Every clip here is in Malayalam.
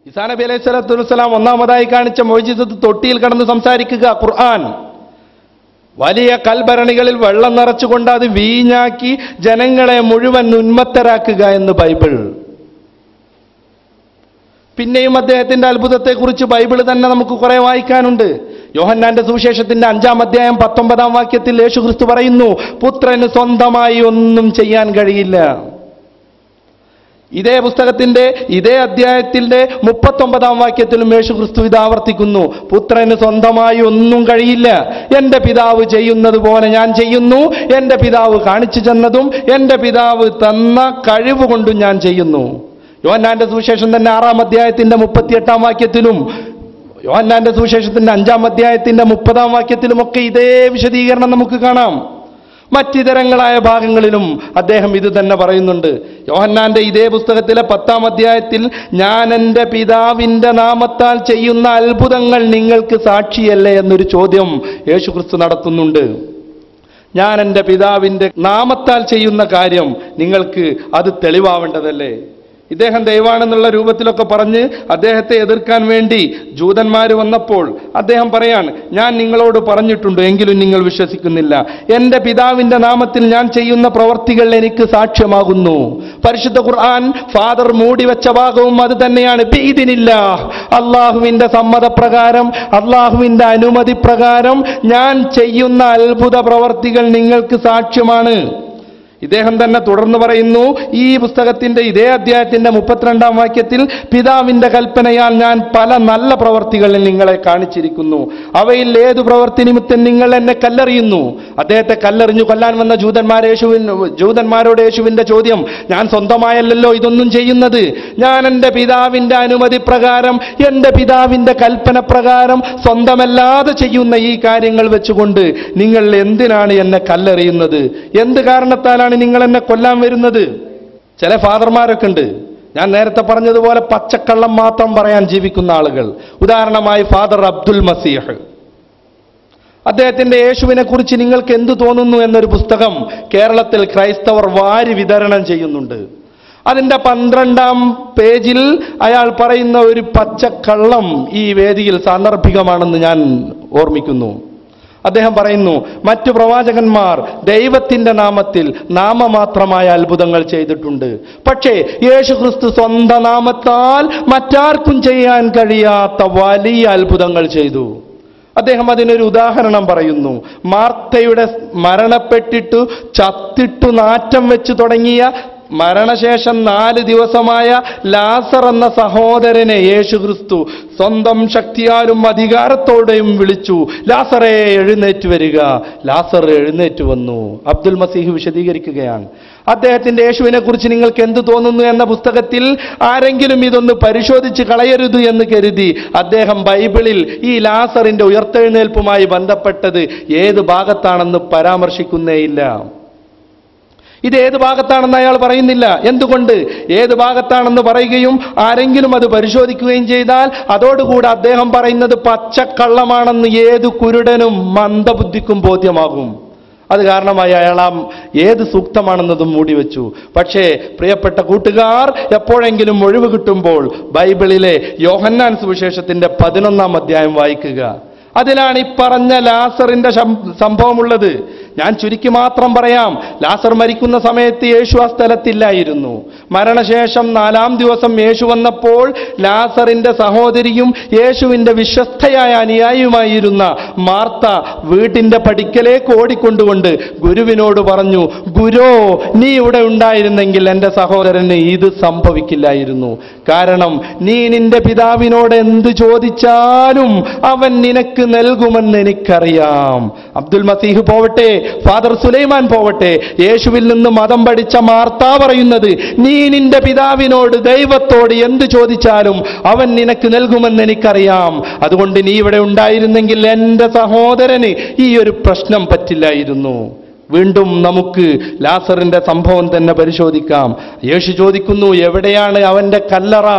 ഈസാ നബി അലൈഹി സ്വലാത്തു വസ്സലാം ഒന്നാമതായി കാണിച്ച മുഅ്ജിസത്ത് തൊട്ടിയിൽ കിടന്ന് സംസാരിക്കുക, ഖുർആൻ. വലിയ കൽഭരണികളിൽ വെള്ളം നിറച്ചുകൊണ്ട് അത് വീഞ്ഞാക്കി ജനങ്ങളെ മുഴുവൻ ഉന്മത്തരാക്കുക എന്ന് ബൈബിൾ. പിന്നെയും അദ്ദേഹത്തിന്റെ അത്ഭുതത്തെക്കുറിച്ച് ബൈബിൾ തന്നെ നമുക്ക് കുറെ വായിക്കാനുണ്ട്. യോഹന്നാന്റെ സുവിശേഷത്തിന്റെ 5-ാം അധ്യായം 19-ാം വാക്യത്തിൽ യേശുക്രിസ്തു പറയുന്നു, പുത്രന് സ്വന്തമായി ഒന്നും ചെയ്യാൻ കഴിയില്ല. ഇതേ പുസ്തകത്തിന്റെ ഇതേ അധ്യായത്തിന്റെ 39-ാം വാക്യത്തിലും യേശുക്രിസ്തു ഇത് ആവർത്തിക്കുന്നു, പുത്രന് സ്വന്തമായി ഒന്നും കഴിയില്ല, എന്റെ പിതാവ് ചെയ്യുന്നത് പോലെ ഞാൻ ചെയ്യുന്നു, എന്റെ പിതാവ് കാണിച്ചു തന്നതും എന്റെ പിതാവ് തന്ന കഴിവ് കൊണ്ടും ഞാൻ ചെയ്യുന്നു. യോഹന്നാന്റെ സുവിശേഷം തന്നെ 6-ാം അധ്യായത്തിന്റെ 38-ാം വാക്യത്തിലും യോഹന്നാന്റെ സുവിശേഷത്തിന്റെ 5-ാം അധ്യായത്തിന്റെ 30-ാം വാക്യത്തിലുമൊക്കെ ഇതേ വിശദീകരണം നമുക്ക് കാണാം. മറ്റിതരങ്ങളായ ഭാഗങ്ങളിലും അദ്ദേഹം ഇത് തന്നെ പറയുന്നുണ്ട്. യോഹന്നാന്റെ ഇതേ പുസ്തകത്തിലെ 10-ാം അധ്യായത്തിൽ ഞാൻ എൻ്റെ പിതാവിൻ്റെ നാമത്താൽ ചെയ്യുന്ന അത്ഭുതങ്ങൾ നിങ്ങൾക്ക് സാക്ഷിയല്ലേ എന്നൊരു ചോദ്യം യേശുക്രിസ്തു നടത്തുന്നുണ്ട്. ഞാൻ എൻ്റെ പിതാവിൻ്റെ നാമത്താൽ ചെയ്യുന്ന കാര്യം നിങ്ങൾക്ക് അത് തെളിവാവേണ്ടതല്ലേ? ഇദ്ദേഹം ദൈവാണെന്നുള്ള രൂപത്തിലൊക്കെ പറഞ്ഞ് അദ്ദേഹത്തെ എതിർക്കാൻ വേണ്ടി ജൂതന്മാർ വന്നപ്പോൾ അദ്ദേഹം പറയാണ്, ഞാൻ നിങ്ങളോട് പറഞ്ഞിട്ടുണ്ട് എങ്കിലും നിങ്ങൾ വിശ്വസിക്കുന്നില്ല. എൻ്റെ പിതാവിൻ്റെ നാമത്തിൽ ഞാൻ ചെയ്യുന്ന പ്രവർത്തികൾ എനിക്ക് സാക്ഷ്യമാകുന്നു. പരിശുദ്ധ ഖുർആൻ ഫാദർ മൂടിവെച്ച ഭാഗവും അത് തന്നെയാണ്. ബിഇദ്നില്ല, അള്ളാഹുവിൻ്റെ സമ്മതപ്രകാരം, അള്ളാഹുവിൻ്റെ അനുമതി പ്രകാരം ഞാൻ ചെയ്യുന്ന അത്ഭുത പ്രവർത്തികൾ നിങ്ങൾക്ക് സാക്ഷ്യമാണ്. ഇദ്ദേഹം തന്നെ തുടർന്ന് പറയുന്നു, ഈ പുസ്തകത്തിന്റെ ഇതേ അധ്യായത്തിന്റെ 32-ാം വാക്യത്തിൽ പിതാവിന്റെ കൽപ്പനയാൽ ഞാൻ പല നല്ല പ്രവർത്തികളിൽ നിങ്ങളെ കാണിച്ചിരിക്കുന്നു, അവയിൽ ഏതു പ്രവർത്തി നിമിത്തം നിങ്ങൾ എന്നെ കല്ലെറിയുന്നു? അദ്ദേഹത്തെ കല്ലെറിഞ്ഞു കൊല്ലാൻ വന്ന ജൂതന്മാരോട് യേശുവിന്റെ ചോദ്യം, ഞാൻ സ്വന്തമായല്ലോ ഇതൊന്നും ചെയ്യുന്നത്, ഞാൻ എൻ്റെ പിതാവിന്റെ അനുമതി പ്രകാരം, എൻ്റെ പിതാവിന്റെ കൽപ്പന പ്രകാരം സ്വന്തമല്ലാതെ ചെയ്യുന്ന ഈ കാര്യങ്ങൾ വെച്ചുകൊണ്ട് നിങ്ങൾ എന്തിനാണ് എന്നെ കല്ലെറിയുന്നത്? എന്ത് കാരണത്താലാണ് നിങ്ങൾ എന്നെ കൊല്ലാൻ വരുന്നത്? ചില ഫാദർമാരൊക്കെ ഉണ്ട്, ഞാൻ നേരത്തെ പറഞ്ഞതുപോലെ പച്ചക്കള്ളം മാത്രം പറയാൻ ജീവിക്കുന്ന ആളുകൾ. ഉദാഹരണമായി ഫാദർ അബ്ദുൽ മസീഹ്, അദ്ദേഹത്തിന്റെ യേശുവിനെ കുറിച്ച് നിങ്ങൾക്ക് എന്തു തോന്നുന്നു എന്നൊരു പുസ്തകം കേരളത്തിൽ ക്രൈസ്തവർ വാരി വിതരണം ചെയ്യുന്നുണ്ട്. അതിന്റെ 12-ാം പേജിൽ അയാൾ പറയുന്ന ഒരു പച്ചക്കള്ളം ഈ വേദിയിൽ സാന്ദർഭികമാണെന്ന് ഞാൻ ഓർമ്മിക്കുന്നു. അദ്ദേഹം പറയുന്നു, മറ്റു പ്രവാചകന്മാർ ദൈവത്തിന്റെ നാമത്തിൽ നാമമാത്രമായ അത്ഭുതങ്ങൾ ചെയ്തിട്ടുണ്ട്, പക്ഷേ യേശുക്രിസ്തു സ്വന്തം നാമത്താൽ മറ്റാർക്കും ചെയ്യാൻ കഴിയാത്ത വലിയ അത്ഭുതങ്ങൾ ചെയ്തു. അദ്ദേഹം അതിനൊരു ഉദാഹരണം പറയുന്നു. മാർത്തയുടെ മരണപ്പെട്ടിട്ടു ചത്തിട്ടു നാറ്റം വെച്ച് തുടങ്ങിയ മരണശേഷം 4 ദിവസമായ ലാസർ എന്ന സഹോദരനെ യേശുക്രിസ്തു സ്വന്തം ശക്തിയാലും അധികാരത്തോടെയും വിളിച്ചു, ലാസറേ എഴുന്നേറ്റ് വരിക. ലാസർ എഴുന്നേറ്റ് വന്നു. അബ്ദുൽ മസീഹ് വിശദീകരിക്കുകയാണ്, അദ്ദേഹത്തിന്റെ യേശുവിനെ കുറിച്ച് നിങ്ങൾക്ക് എന്ത് തോന്നുന്നു എന്ന പുസ്തകത്തിൽ ആരെങ്കിലും ഇതൊന്ന് പരിശോധിച്ച് കളയരുത് എന്ന് കരുതി അദ്ദേഹം ബൈബിളിൽ ഈ ലാസറിന്റെ ഉയർത്തെഴുന്നേൽപ്പുമായി ബന്ധപ്പെട്ടത് ഏത് ഭാഗത്താണെന്ന് പരാമർശിക്കുന്നേയില്ല. ഇത് ഏത് ഭാഗത്താണെന്ന് അയാൾ പറയുന്നില്ല. എന്തുകൊണ്ട്? ഏത് ഭാഗത്താണെന്ന് പറയുകയും ആരെങ്കിലും അത് പരിശോധിക്കുകയും ചെയ്താൽ അതോടുകൂടെ അദ്ദേഹം പറയുന്നത് പച്ചക്കള്ളമാണെന്ന് ഏത് കുരുടനും മന്ദബുദ്ധിക്കും ബോധ്യമാകും. അത് കാരണമായി അയാൾ ഏത് സൂക്തമാണെന്നതും മൂടിവെച്ചു. പക്ഷേ പ്രിയപ്പെട്ട കൂട്ടുകാർ, എപ്പോഴെങ്കിലും ഒഴിവ് കിട്ടുമ്പോൾ ബൈബിളിലെ യോഹന്നാൻ സുവിശേഷത്തിന്റെ 11-ാം അധ്യായം വായിക്കുക. അതിലാണ് ഈ പറഞ്ഞ ലാസറിന്റെ സംഭവമുള്ളത്. ഞാൻ ചുരുക്കി മാത്രം പറയാം. ലാസർ മരിക്കുന്ന സമയത്ത് യേശു ആ സ്ഥലത്തില്ലായിരുന്നു. മരണശേഷം 4-ാം ദിവസം യേശു വന്നപ്പോൾ ലാസറിന്റെ സഹോദരിയും യേശുവിന്റെ വിശ്വസ്തയായ അനുയായിയുമായിരുന്ന മാർത്ത വീട്ടിന്റെ പടിക്കലേക്ക് ഓടിക്കൊണ്ടുകൊണ്ട് ഗുരുവിനോട് പറഞ്ഞു, ഗുരോ, നീ ഇവിടെ ഉണ്ടായിരുന്നെങ്കിൽ എൻ്റെ സഹോദരന് ഇത് സംഭവിക്കില്ലായിരുന്നു. കാരണം നീ നിന്റെ പിതാവിനോട് എന്ത് ചോദിച്ചാലും അവൻ നിനക്ക് നൽകുമെന്ന് എനിക്കറിയാം. അബ്ദുൽ മസീഹ് പോവട്ടെ, ഫാദർ സുലൈമാൻ പോവട്ടെ, യേശുവിൽ നിന്ന് മതം പഠിച്ച മാർത്ത പറയുന്നത്, നീ നിന്റെ പിതാവിനോട്, ദൈവത്തോട് എന്ത് ചോദിച്ചാലും അവൻ നിനക്ക് നൽകുമെന്ന് എനിക്കറിയാം. അതുകൊണ്ട് നീ ഇവിടെ ഉണ്ടായിരുന്നെങ്കിൽ എൻ്റെ സഹോദരന് ഈ ഒരു പ്രശ്നം പറ്റില്ലായിരുന്നു. വീണ്ടും നമുക്ക് ലാസറിന്റെ സംഭവം തന്നെ പരിശോധിക്കാം. യേശു ചോദിക്കുന്നു, എവിടെയാണ് അവന്റെ കല്ലറ?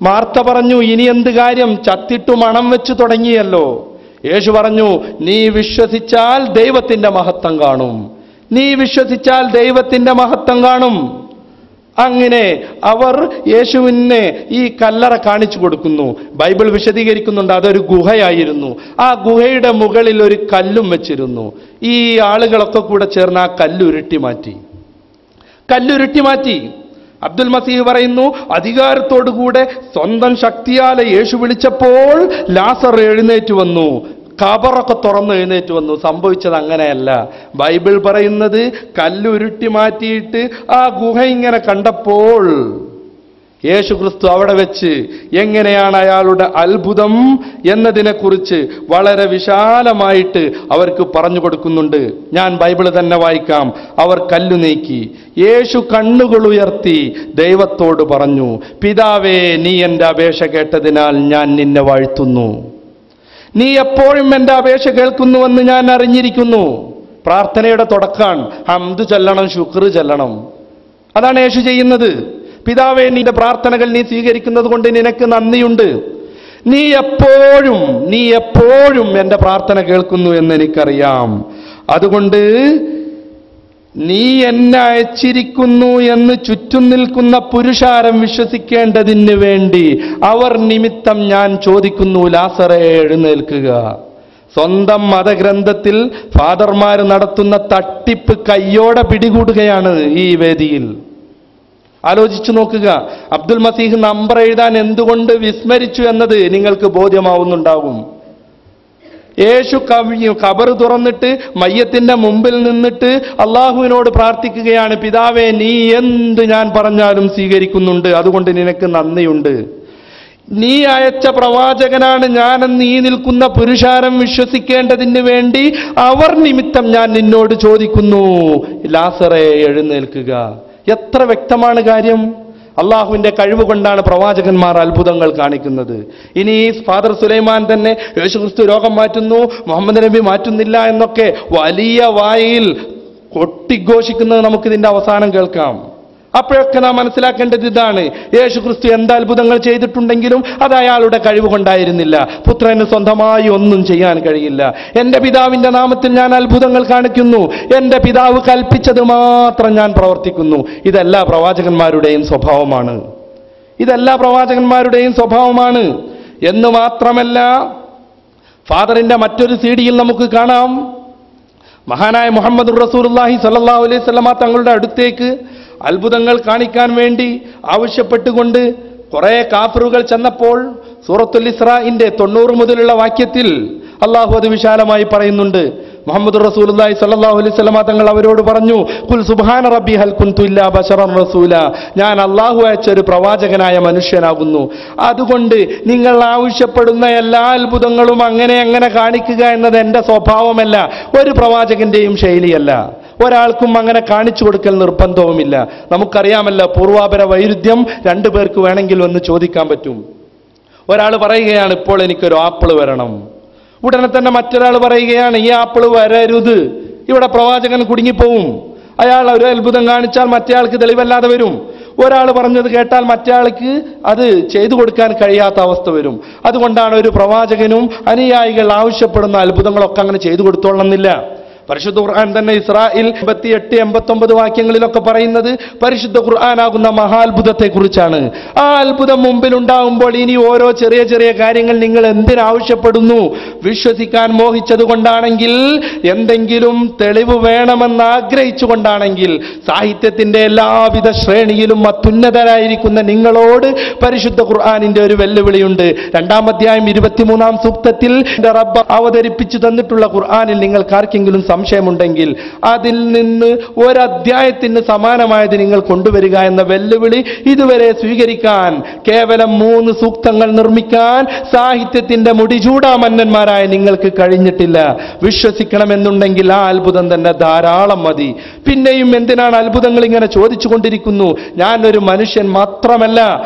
മാർത്ത പറഞ്ഞു, ഇനി എന്ത് കാര്യം, ചത്തിട്ടു മണം വെച്ച് തുടങ്ങിയല്ലോ. യേശു പറഞ്ഞു, നീ വിശ്വസിച്ചാൽ ദൈവത്തിന്റെ മഹത്വം കാണും. നീ വിശ്വസിച്ചാൽ ദൈവത്തിന്റെ മഹത്വം കാണും. അങ്ങനെ അവർ യേശുവിനെ ഈ കല്ലറ കാണിച്ചു കൊടുക്കുന്നു. ബൈബിൾ വിശദീകരിക്കുന്നുണ്ട് അതൊരു ഗുഹയായിരുന്നു. ആ ഗുഹയുടെ മുകളിൽ ഒരു കല്ലും വെച്ചിരുന്നു. ഈ ആളുകളൊക്കെ കൂടെ ചേർന്ന് ആ കല്ലുരുട്ടി മാറ്റി. അബ്ദുൽ മസീഹ് പറയുന്നു, അധികാരത്തോടുകൂടെ സ്വന്തം ശക്തിയാലെ യേശു വിളിച്ചപ്പോൾ ലാസർ എഴുന്നേറ്റ് വന്നു, ഖബറൊക്കെ തുറന്ന് എഴുന്നേറ്റ് വന്നു. സംഭവിച്ചത് അങ്ങനെയല്ല. ബൈബിൾ പറയുന്നത് കല്ലുരുട്ടി മാറ്റിയിട്ട് ആ ഗുഹ ഇങ്ങനെ കണ്ടപ്പോൾ യേശു ക്രിസ്തു അവിടെ വെച്ച് എങ്ങനെയാണ് അയാളുടെ അത്ഭുതം എന്നതിനെക്കുറിച്ച് വളരെ വിശാലമായിട്ട് അവർക്ക് പറഞ്ഞു കൊടുക്കുന്നുണ്ട്. ഞാൻ ബൈബിള് തന്നെ വായിക്കാം. അവർ കല്ലു നീക്കി. യേശു കണ്ണുകൾ ഉയർത്തി ദൈവത്തോട് പറഞ്ഞു, പിതാവേ, നീ എൻ്റെ അപേക്ഷ കേട്ടതിനാൽ ഞാൻ നിന്നെ വാഴ്ത്തുന്നു. നീ എപ്പോഴും എൻ്റെ അപേക്ഷ കേൾക്കുന്നുവെന്ന് ഞാൻ അറിഞ്ഞിരിക്കുന്നു. പ്രാർത്ഥനയുടെ തുടക്കം ഹംദ് ചൊല്ലണം, ശുക്ർ ചൊല്ലണം. അതാണ് യേശു ചെയ്യുന്നത്. പിതാവേ, നിന്റെ പ്രാർത്ഥനകൾ നീ സ്വീകരിക്കുന്നത് കൊണ്ട് നിനക്ക് നന്ദിയുണ്ട്. നീ എപ്പോഴും എൻ്റെ പ്രാർത്ഥന കേൾക്കുന്നു എന്ന് എനിക്കറിയാം. അതുകൊണ്ട് നീ എന്നെ അയച്ചിരിക്കുന്നു എന്ന് ചുറ്റും നിൽക്കുന്ന പുരുഷാരം വിശ്വസിക്കേണ്ടതിന് വേണ്ടി അവർ നിമിത്തം ഞാൻ ചോദിക്കുന്നു, ലാസറേ, എഴുന്നേൽക്കുക. സ്വന്തം മതഗ്രന്ഥത്തിൽ ഫാദർമാർ നടത്തുന്ന തട്ടിപ്പ് കയ്യോടെ പിടികൂടുകയാണ് ഈ വേദിയിൽ. ആലോചിച്ചു നോക്കുക. അബ്ദുൽ മസീഹ് നമ്പർ എഴുതാൻ എന്തുകൊണ്ട് വിസ്മരിച്ചു എന്നത് നിങ്ങൾക്ക് ബോധ്യമാവുന്നുണ്ടാകും. യേശു ഖബർ തുറന്നിട്ട് മയ്യത്തിന്റെ മുമ്പിൽ നിന്നിട്ട് അള്ളാഹുവിനോട് പ്രാർത്ഥിക്കുകയാണ്, പിതാവേ, നീ എന്ത് ഞാൻ പറഞ്ഞാലും സ്വീകരിക്കുന്നുണ്ട്, അതുകൊണ്ട് നിനക്ക് നന്ദിയുണ്ട്. നീ അയച്ച പ്രവാചകനാണ് ഞാനെന്ന് ഈ നിൽക്കുന്ന പുരുഷാരം വിശ്വസിക്കേണ്ടതിന് വേണ്ടി അവർ നിമിത്തം ഞാൻ നിന്നോട് ചോദിക്കുന്നു, ലാസറേ, എഴുന്നേൽക്കുക. എത്ര വ്യക്തമാണ് കാര്യം. അള്ളാഹുവിന്റെ കഴിവ് കൊണ്ടാണ് പ്രവാചകന്മാർ അത്ഭുതങ്ങൾ കാണിക്കുന്നത്. ഇനി ഫാദർ സുലൈമാൻ തന്നെ യേശുക്രിസ്തു രോഗം മാറ്റുന്നു, മുഹമ്മദ് നബി മാറ്റുന്നില്ല എന്നൊക്കെ വലിയ വായിൽ കൊട്ടിഘോഷിക്കുന്നത് നമുക്കിതിന്റെ അവസാനം കേൾക്കാം. അപ്പോഴൊക്കെ നാം മനസ്സിലാക്കേണ്ടത് ഇതാണ്, യേശുക്രിസ്തു എന്ത് അത്ഭുതങ്ങൾ ചെയ്തിട്ടുണ്ടെങ്കിലും അത് അയാളുടെ കഴിവ് കൊണ്ടായിരുന്നില്ല. പുത്രന് സ്വന്തമായി ഒന്നും ചെയ്യാൻ കഴിയില്ല. എൻ്റെ പിതാവിൻ്റെ നാമത്തിൽ ഞാൻ അത്ഭുതങ്ങൾ കാണിക്കുന്നു, എൻ്റെ പിതാവ് കൽപ്പിച്ചത് മാത്രം ഞാൻ പ്രവർത്തിക്കുന്നു. ഇതെല്ലാ പ്രവാചകന്മാരുടെയും സ്വഭാവമാണ്. എന്ന് മാത്രമല്ല, ഫാദറിന്റെ മറ്റൊരു സീഡിയിൽ നമുക്ക് കാണാം, മഹാനായ മുഹമ്മദ് റസൂലുള്ളാഹി സ്വല്ലല്ലാഹു അലൈഹി വസല്ലമ തങ്ങളുടെ അടുത്തേക്ക് അത്ഭുതങ്ങൾ കാണിക്കാൻ വേണ്ടി ആവശ്യപ്പെട്ടുകൊണ്ട് കുറെ കാഫിറുകൾ ചെന്നപ്പോൾ സൂറത്തുൽ ഇസ്രാഇന്റെ 90 മുതലുള്ള വാക്യത്തിൽ അള്ളാഹു അത് വിശാലമായി പറയുന്നുണ്ട്. മുഹമ്മദ് റസൂലുള്ളാഹി സ്വല്ലല്ലാഹു അലൈഹി വസല്ലമ തങ്ങൾ അവരോട് പറഞ്ഞു, ഖുൽ സുബ്ഹാന റബ്ബി ഹൽ കുൻതു ഇല്ലാ ബശറൻ റസൂല, ഞാൻ അള്ളാഹു അയച്ച ഒരു പ്രവാചകനായ മനുഷ്യനാകുന്നു. അതുകൊണ്ട് നിങ്ങൾ ആവശ്യപ്പെടുന്ന എല്ലാ അത്ഭുതങ്ങളും അങ്ങനെ കാണിക്കുക എന്നത് എൻ്റെ സ്വഭാവമല്ല, ഒരു പ്രവാചകന്റെയും ശൈലിയല്ല. ഒരാൾക്കും അങ്ങനെ കാണിച്ചു കൊടുക്കൽ നിർബന്ധവുമില്ല. നമുക്കറിയാമല്ലോ, പൂർവാപര വൈരുദ്ധ്യം രണ്ടു പേർക്ക് വേണമെങ്കിൽ ഒന്ന് ചോദിക്കാൻ പറ്റും. ഒരാൾ പറയുകയാണ്, ഇപ്പോൾ എനിക്കൊരു ആപ്പിൾ വരണം. ഉടനെ തന്നെ മറ്റൊരാൾ പറയുകയാണ്, ഈ ആപ്പിൾ വരരുത്, ഇവിടെ പ്രവാചകൻ കുടുങ്ങിപ്പോവും. അയാൾ ഒരു അത്ഭുതം കാണിച്ചാൽ മറ്റേയാൾക്ക് തെളിവല്ലാതെ വരും. ഒരാൾ പറഞ്ഞത് കേട്ടാൽ മറ്റേയാൾക്ക് അത് ചെയ്തു കൊടുക്കാൻ കഴിയാത്ത അവസ്ഥ വരും. അതുകൊണ്ടാണ് ഒരു പ്രവാചകനും അനുയായികൾ ആവശ്യപ്പെടുന്ന അത്ഭുതങ്ങളൊക്കെ അങ്ങനെ ചെയ്തു കൊടുത്തോളണമെന്നില്ല. പരിശുദ്ധ ഖുർആൻ തന്നെ ഇസ്രായേൽ 88-89 വാക്യങ്ങളിലൊക്കെ പറയുന്നത് പരിശുദ്ധ ഖുർആനാകുന്ന മഹാത്ഭുതത്തെ കുറിച്ചാണ്. ആ അത്ഭുതം മുമ്പിൽ ഉണ്ടാകുമ്പോൾ ഇനി ഓരോ ചെറിയ കാര്യങ്ങൾ നിങ്ങൾ എന്തിനാവശ്യപ്പെടുന്നു? വിശ്വസിക്കാൻ മോഹിച്ചത് കൊണ്ടാണെങ്കിൽ, എന്തെങ്കിലും തെളിവ് വേണമെന്ന് ആഗ്രഹിച്ചുകൊണ്ടാണെങ്കിൽ, സാഹിത്യത്തിന്റെ എല്ലാവിധ ശ്രേണിയിലും അത്യുന്നതരായിരിക്കുന്ന നിങ്ങളോട് പരിശുദ്ധ ഖുർആനിന്റെ ഒരു വെല്ലുവിളിയുണ്ട്. 2-ാം അധ്യായം 23-ാം സൂക്തത്തിൽ റബ്ബ് അവതരിപ്പിച്ചു തന്നിട്ടുള്ള ഖുർആനിൽ നിങ്ങൾക്ക് ആർക്കെങ്കിലും സംശയമുണ്ടെങ്കിൽ അതിൽ നിന്ന് ഒരധ്യായത്തിന് സമാനമായത് നിങ്ങൾ കൊണ്ടുവരിക എന്ന വെല്ലുവിളി ഇതുവരെ സ്വീകരിക്കാൻ, കേവലം 3 സൂക്തങ്ങൾ നിർമ്മിക്കാൻ സാഹിത്യത്തിന്റെ മുടിചൂടാമന്നന്മാരായ നിങ്ങൾക്ക് കഴിഞ്ഞിട്ടില്ല. വിശ്വസിക്കണമെന്നുണ്ടെങ്കിൽ ആ അത്ഭുതം തന്നെ ധാരാളം മതി. പിന്നെയും എന്തിനാണ് അത്ഭുതങ്ങൾ ഇങ്ങനെ ചോദിച്ചു കൊണ്ടിരിക്കുന്നു? ഞാനൊരു മനുഷ്യൻ മാത്രമല്ല,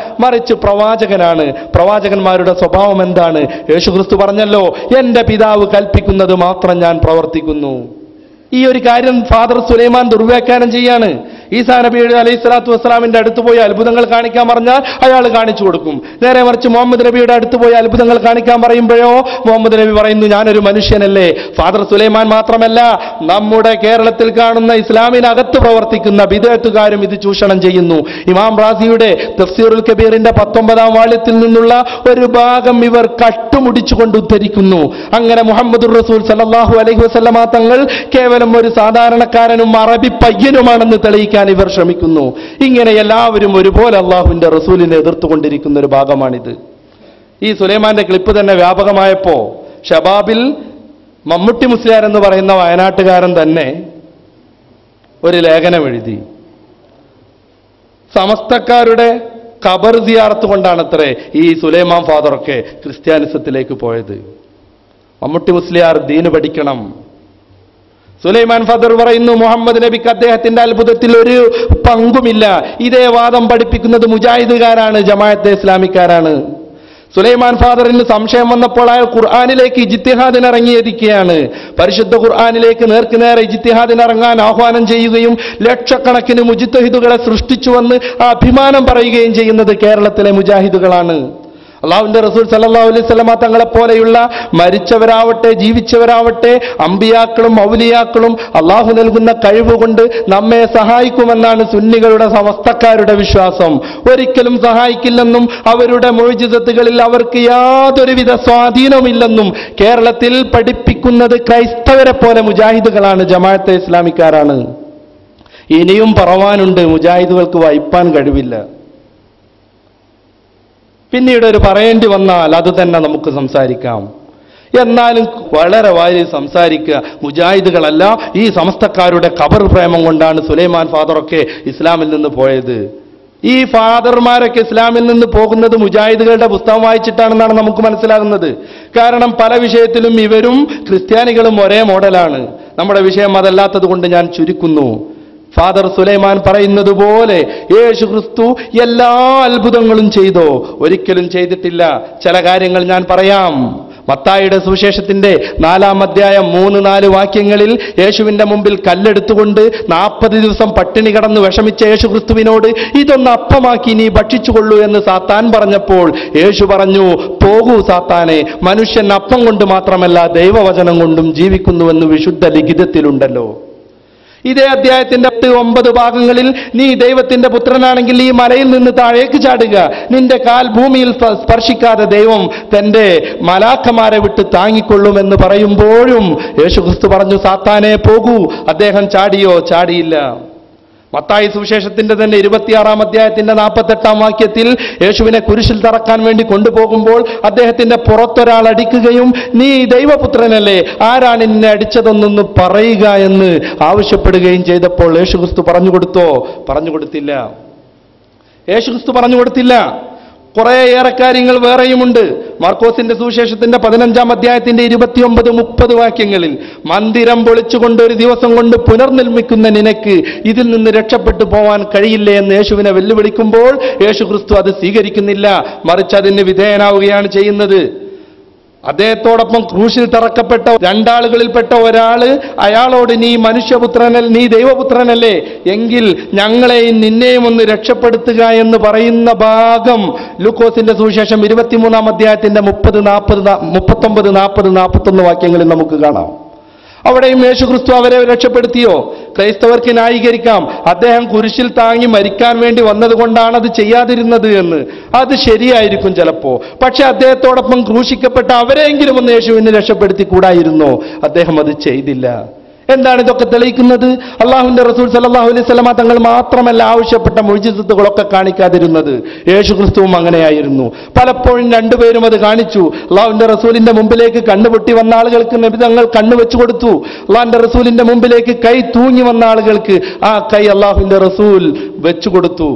മറിച്ച് പ്രവാചകനാണ്. പ്രവാചകന്മാരുടെ സ്വഭാവം എന്താണ്? യേശുക്രിസ്തു പറഞ്ഞല്ലോ, എൻ്റെ പിതാവ് കൽപ്പിക്കുന്നത് മാത്രം ഞാൻ പ്രവർത്തിക്കുന്നു. ഈ ഒരു കാര്യം ഫാദർ സുലൈമാൻ ദുർവ്യാഖ്യാനം ചെയ്യാണ്. ഈസാ നബി അലൈഹി സ്വലാത്തു വസ്സലാമിന്റെ അടുത്ത് പോയി അത്ഭുതങ്ങൾ കാണിക്കാൻ പറഞ്ഞാൽ അയാൾ കാണിച്ചു കൊടുക്കും. നേരെ മറിച്ച് മുഹമ്മദ് നബിയുടെ അടുത്ത് പോയി അത്ഭുതങ്ങൾ കാണിക്കാൻ പറയുമ്പോഴോ മുഹമ്മദ് നബി പറയുന്നു, ഞാനൊരു മനുഷ്യനല്ലേ. ഫാദർ സുലൈമാൻ മാത്രമല്ല, നമ്മുടെ കേരളത്തിൽ കാണുന്ന ഇസ്ലാമിനകത്ത് പ്രവർത്തിക്കുന്ന ബിദ്അത്തുകാരും ഇത് ചൂഷണം ചെയ്യുന്നു. ഇമാം റാസിയുടെ തഫ്സീറുൽ കബീറിന്റെ 19-ാം വാള്യത്തിൽ നിന്നുള്ള ഒരു ഭാഗം ഇവർ കട്ടുമുടിച്ചുകൊണ്ട് ഉദ്ധരിക്കുന്നു. അങ്ങനെ മുഹമ്മദുർ റസൂൽ സല്ലല്ലാഹു അലൈഹി വസല്ലമ തങ്ങൾ കേവലം ഒരു സാധാരണക്കാരനും അറബി പയ്യനുമാണെന്ന് തെളിയിക്കാൻ ഇവർ ശ്രമിക്കുന്നു. ഇങ്ങനെ എല്ലാവരും ഒരുപോലെ അള്ളാഹുവിന്റെ റസൂലിനെ എതിർത്തുകൊണ്ടിരിക്കുന്ന ഒരു ഭാഗമാണിത്. ഈ സുലൈമാന്റെ ക്ലിപ്പ് തന്നെ വ്യാപകമായപ്പോ ഷബാബിൽ മമ്മൂട്ടി മുസ്ലിയാർ എന്ന് പറയുന്ന വയനാട്ടുകാരൻ തന്നെ ഒരു ലേഖനം എഴുതി. സമസ്തക്കാരുടെ ഖബർ സിയാറത്ത് കൊണ്ടാണത്രേ ഈ സുലൈമാൻ ഫാദറൊക്കെ ക്രിസ്ത്യാനിസത്തിലേക്ക് പോയത്. മമ്മൂട്ടി മുസ്ലിയാർ ദീന് പഠിക്കണം. സുലൈമാൻ ഫാദർ പറയുന്നു, മുഹമ്മദ് നബിക്ക് അദ്ദേഹത്തിന്റെ അത്ഭുതത്തിൽ ഒരു പങ്കുമില്ല. ഇതേ വാദം പഠിപ്പിക്കുന്നത് മുജാഹിദുകാരാണ്, ജമാഅത്തെ ഇസ്ലാമിക്കാരാണ്. സുലൈമാൻ ഫാദറിന് സംശയം വന്നപ്പോൾ അയാൾ ഖുർആനിലേക്ക് ഇജ്തിഹാദിന് ഇറങ്ങിയിരിക്കുകയാണ്. പരിശുദ്ധ ഖുർആനിലേക്ക് നേർക്കുനേരെ ഇജ്തിഹാദിന് ഇറങ്ങാൻ ആഹ്വാനം ചെയ്യുകയും ലക്ഷക്കണക്കിന് മുജ്തഹിദുകളെ സൃഷ്ടിച്ചുവെന്ന് അഭിമാനം പറയുകയും ചെയ്യുന്നത് കേരളത്തിലെ മുജാഹിദുകളാണ്. അള്ളാഹുവിന്റെ റസൂൽ സല്ലല്ലാഹു അലൈഹി വസല്ലമ തങ്ങളെ പോലെയുള്ള മരിച്ചവരാവട്ടെ ജീവിച്ചവരാവട്ടെ അമ്പിയാക്കളും ഔലിയാക്കളും അള്ളാഹു നൽകുന്ന കഴിവുകൊണ്ട് നമ്മെ സഹായിക്കുമെന്നാണ് സുന്നികളുടെ സമസ്തക്കാരുടെ വിശ്വാസം. ഒരിക്കലും സഹായിക്കില്ലെന്നും അവരുടെ മുഅ്ജിസത്തുകളിൽ അവർക്ക് യാതൊരുവിധ സ്വാധീനമില്ലെന്നും കേരളത്തിൽ പഠിപ്പിക്കുന്നത് ക്രൈസ്തവരെ പോലെ മുജാഹിദുകളാണ്, ജമാഅത്തെ ഇസ്ലാമിക്കാരാണ്. ഇനിയും പറവാനുണ്ട്, മുജാഹിദുകൾക്ക് വായിപ്പാൻ കഴിവില്ല. പിന്നീട് ഒരു പറയേണ്ടി വന്നാൽ അത് തന്നെ നമുക്ക് സംസാരിക്കാം. എന്നാലും വളരെ വാരി സംസാരിക്കുക. മുജാഹിദുകളല്ല, ഈ സമസ്തക്കാരുടെ ഖബർ പ്രേമം കൊണ്ടാണ് സുലൈമാൻ ഫാദറൊക്കെ ഇസ്ലാമിൽ നിന്ന് പോയത്. ഈ ഫാദർമാരൊക്കെ ഇസ്ലാമിൽ നിന്ന് പോകുന്നത് മുജാഹിദുകളുടെ പുസ്തകം വായിച്ചിട്ടാണെന്നാണ് നമുക്ക് മനസ്സിലാകുന്നത്. കാരണം പല വിഷയത്തിലും ഇവരും ക്രിസ്ത്യാനികളും ഒരേ മോഡലാണ്. നമ്മുടെ വിഷയം അതല്ലാത്തത് കൊണ്ട് ഞാൻ ചുരുക്കുന്നു. ഫാദർ സുലൈമാൻ പറയുന്നത് പോലെ യേശു ക്രിസ്തു എല്ലാ അത്ഭുതങ്ങളും ചെയ്തോ? ഒരിക്കലും ചെയ്തിട്ടില്ല. ചില കാര്യങ്ങൾ ഞാൻ പറയാം. മത്തായിയുടെ സുവിശേഷത്തിന്റെ 4-ാം അധ്യായം 3-4 വാക്യങ്ങളിൽ യേശുവിന്റെ മുമ്പിൽ കല്ലെടുത്തുകൊണ്ട് 40 ദിവസം പട്ടിണി കിടന്ന് വിഷമിച്ച യേശു ക്രിസ്തുവിനോട് ഇതൊന്ന് അപ്പമാക്കി നീ ഭക്ഷിച്ചുകൊള്ളൂ എന്ന് സാത്താൻ പറഞ്ഞപ്പോൾ യേശു പറഞ്ഞു, പോകൂ സാത്താനെ, മനുഷ്യൻ അപ്പം കൊണ്ട് മാത്രമല്ല ദൈവവചനം കൊണ്ടും ജീവിക്കുന്നുവെന്ന് വിശുദ്ധ ലിഖിതത്തിലുണ്ടല്ലോ. ഇതേ അധ്യായത്തിന്റെ 8-9 ഭാഗങ്ങളിൽ നീ ദൈവത്തിന്റെ പുത്രനാണെങ്കിൽ ഈ മലയിൽ നിന്ന് താഴേക്ക് ചാടുക, നിന്റെ കാൽ ഭൂമിയിൽ സ്പർശിക്കാതെ ദൈവം തന്റെ മലാഖമാരെ വിട്ട് താങ്ങിക്കൊള്ളുമെന്ന് പറയുമ്പോഴും യേശുക്രിസ്തു പറഞ്ഞു, സാത്താനെ പോകൂ. അദ്ദേഹം ചാടിയോ? ചാടിയില്ല. മത്തായി സുവിശേഷത്തിന്റെ തന്നെ 26-ാം അധ്യായത്തിന്റെ 48-ാം വാക്യത്തിൽ യേശുവിനെ കുരിശിൽ തറക്കാൻ വേണ്ടി കൊണ്ടുപോകുമ്പോൾ അദ്ദേഹത്തിന്റെ പുറത്തൊരാൾ അടിക്കുകയും നീ ദൈവപുത്രനല്ലേ, ആരാണ് നിന്നെ അടിച്ചതെന്നൊന്ന് പറയുക എന്ന് ആവശ്യപ്പെടുകയും ചെയ്തപ്പോൾ യേശുക്രിസ്തു പറഞ്ഞു കൊടുത്തോ? പറഞ്ഞു കൊടുത്തില്ല. യേശുക്രിസ്തു പറഞ്ഞു കൊടുത്തില്ല. കുറേയേറെ കാര്യങ്ങൾ വേറെയുമുണ്ട്. മാർക്കോസിന്റെ സുവിശേഷത്തിന്റെ 15-ാം അധ്യായത്തിന്റെ 29-30 വാക്യങ്ങളിൽ മന്ദിരം പൊളിച്ചുകൊണ്ട് ഒരു ദിവസം കൊണ്ട് പുനർനിർമ്മിക്കുന്ന നിനക്ക് ഇതിൽ നിന്ന് രക്ഷപ്പെട്ടു പോവാൻ കഴിയില്ലേ എന്ന് യേശുവിനെ വെല്ലുവിളിക്കുമ്പോൾ യേശു ക്രിസ്തു അത് സ്വീകരിക്കുന്നില്ല, മറിച്ച് അതിന് വിധേയനാവുകയാണ് ചെയ്യുന്നത്. അദ്ദേഹത്തോടൊപ്പം ക്രൂശിൽ തറക്കപ്പെട്ട 2 ആളുകളിൽപ്പെട്ട ഒരാള് അയാളോട് നീ മനുഷ്യപുത്രനല്ല, നീ ദൈവപുത്രനല്ലേ, എങ്കിൽ ഞങ്ങളെയും നിന്നെയും ഒന്ന് രക്ഷപ്പെടുത്തുക എന്ന് പറയുന്ന ഭാഗം ലൂക്കോസിന്റെ സുവിശേഷം 23-ാം അധ്യായത്തിന്റെ 30, 40, 39, 40, 41 വാക്യങ്ങളിൽ നമുക്ക് കാണാം. അവിടെയും യേശുക്രിസ്തു അവരെ രക്ഷപ്പെടുത്തിയോ? ക്രൈസ്തവർക്ക് ന്യായീകരിക്കാം, അദ്ദേഹം കുരിശിൽ താങ്ങി മരിക്കാൻ വേണ്ടി വന്നതുകൊണ്ടാണ് അത് ചെയ്യാതിരുന്നത് എന്ന്. അത് ശരിയായിരിക്കും ചിലപ്പോ. പക്ഷെ അദ്ദേഹത്തോടൊപ്പം ക്രൂശിക്കപ്പെട്ട അവരെങ്കിലും ഒന്ന് യേശുവിനെ രക്ഷപ്പെടുത്തി കൂടായിരുന്നോ? അദ്ദേഹം അത് ചെയ്തില്ല. എന്താണ് ഇതൊക്കെ തെളിയിക്കുന്നത്? അള്ളാഹുവിന്റെ റസൂൽ സല്ലല്ലാഹു അലൈഹി വസല്ലമ തങ്ങൾ മാത്രമല്ല ആവശ്യപ്പെട്ട മുഅ്ജിസത്തുകളൊക്കെ കാണിക്കാതിരുന്നത്, യേശു ക്രിസ്തുവും അങ്ങനെയായിരുന്നു. പലപ്പോഴും രണ്ടുപേരും അത് കാണിച്ചു. അള്ളാഹുവിന്റെ റസൂലിന്റെ മുമ്പിലേക്ക് കണ്ണുപൊട്ടി വന്ന ആളുകൾക്ക് നബി തങ്ങൾ കണ്ണ് വെച്ചു കൊടുത്തു. അള്ളാഹുവിന്റെ റസൂലിന്റെ മുമ്പിലേക്ക് കൈ തൂങ്ങി വന്ന ആളുകൾക്ക് ആ കൈ അള്ളാഹുവിന്റെ റസൂൽ വെച്ചു കൊടുത്തു.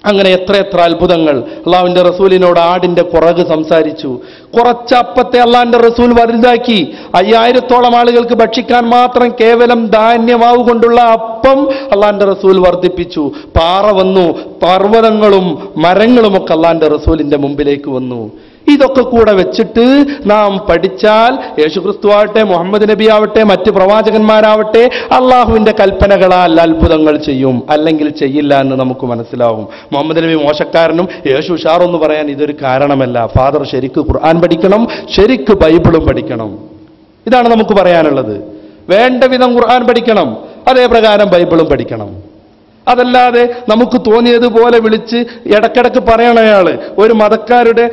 അങ്ങനെ എത്ര അത്ഭുതങ്ങൾ. അള്ളാഹുവിന്റെ റസൂലിനോട് ആടിന്റെ പുറക് സംസാരിച്ചു. കുറച്ചപ്പത്തെ അള്ളാഹിന്റെ റസൂൽ വലുതാക്കി. 5000-ഓളം ആളുകൾക്ക് ഭക്ഷിക്കാൻ മാത്രം കേവലം ധാന്യമാവ് കൊണ്ടുള്ള അപ്പം അള്ളാഹിന്റെ റസൂൽ വർദ്ധിപ്പിച്ചു. പാറ വന്നു, പർവ്വതങ്ങളും മരങ്ങളുമൊക്കെ അള്ളാഹിന്റെ റസൂലിന്റെ മുമ്പിലേക്ക് വന്നു. ഇതൊക്കെ കൂടെ വെച്ചിട്ട് നാം പഠിച്ചാൽ യേശുക്രിസ്തു ആവട്ടെ, മുഹമ്മദ് നബി ആവട്ടെ, മറ്റ് പ്രവാചകന്മാരാവട്ടെ അള്ളാഹുവിന്റെ കൽപ്പനകളാൽ അത്ഭുതങ്ങൾ ചെയ്യും, അല്ലെങ്കിൽ ചെയ്യില്ല എന്ന് നമുക്ക് മനസ്സിലാവും. മുഹമ്മദ് നബി മോശക്കാരനും യേശു ഉഷാറെന്ന് പറയാൻ ഇതൊരു കാരണമല്ല. ഫാദർ ശരിക്ക് ഖുർആൻ പഠിക്കണം, ശരിക്ക് ബൈബിളും പഠിക്കണം. ഇതാണ് നമുക്ക് പറയാനുള്ളത്. വേണ്ട വിധം ഖുർആൻ പഠിക്കണം, അതേ പ്രകാരം ബൈബിളും പഠിക്കണം. അതല്ലാതെ നമുക്ക് തോന്നിയതുപോലെ വിളിച്ച് ഇടക്കിടക്ക് പറയണ അയാള് ഒരു മതക്കാരുടെ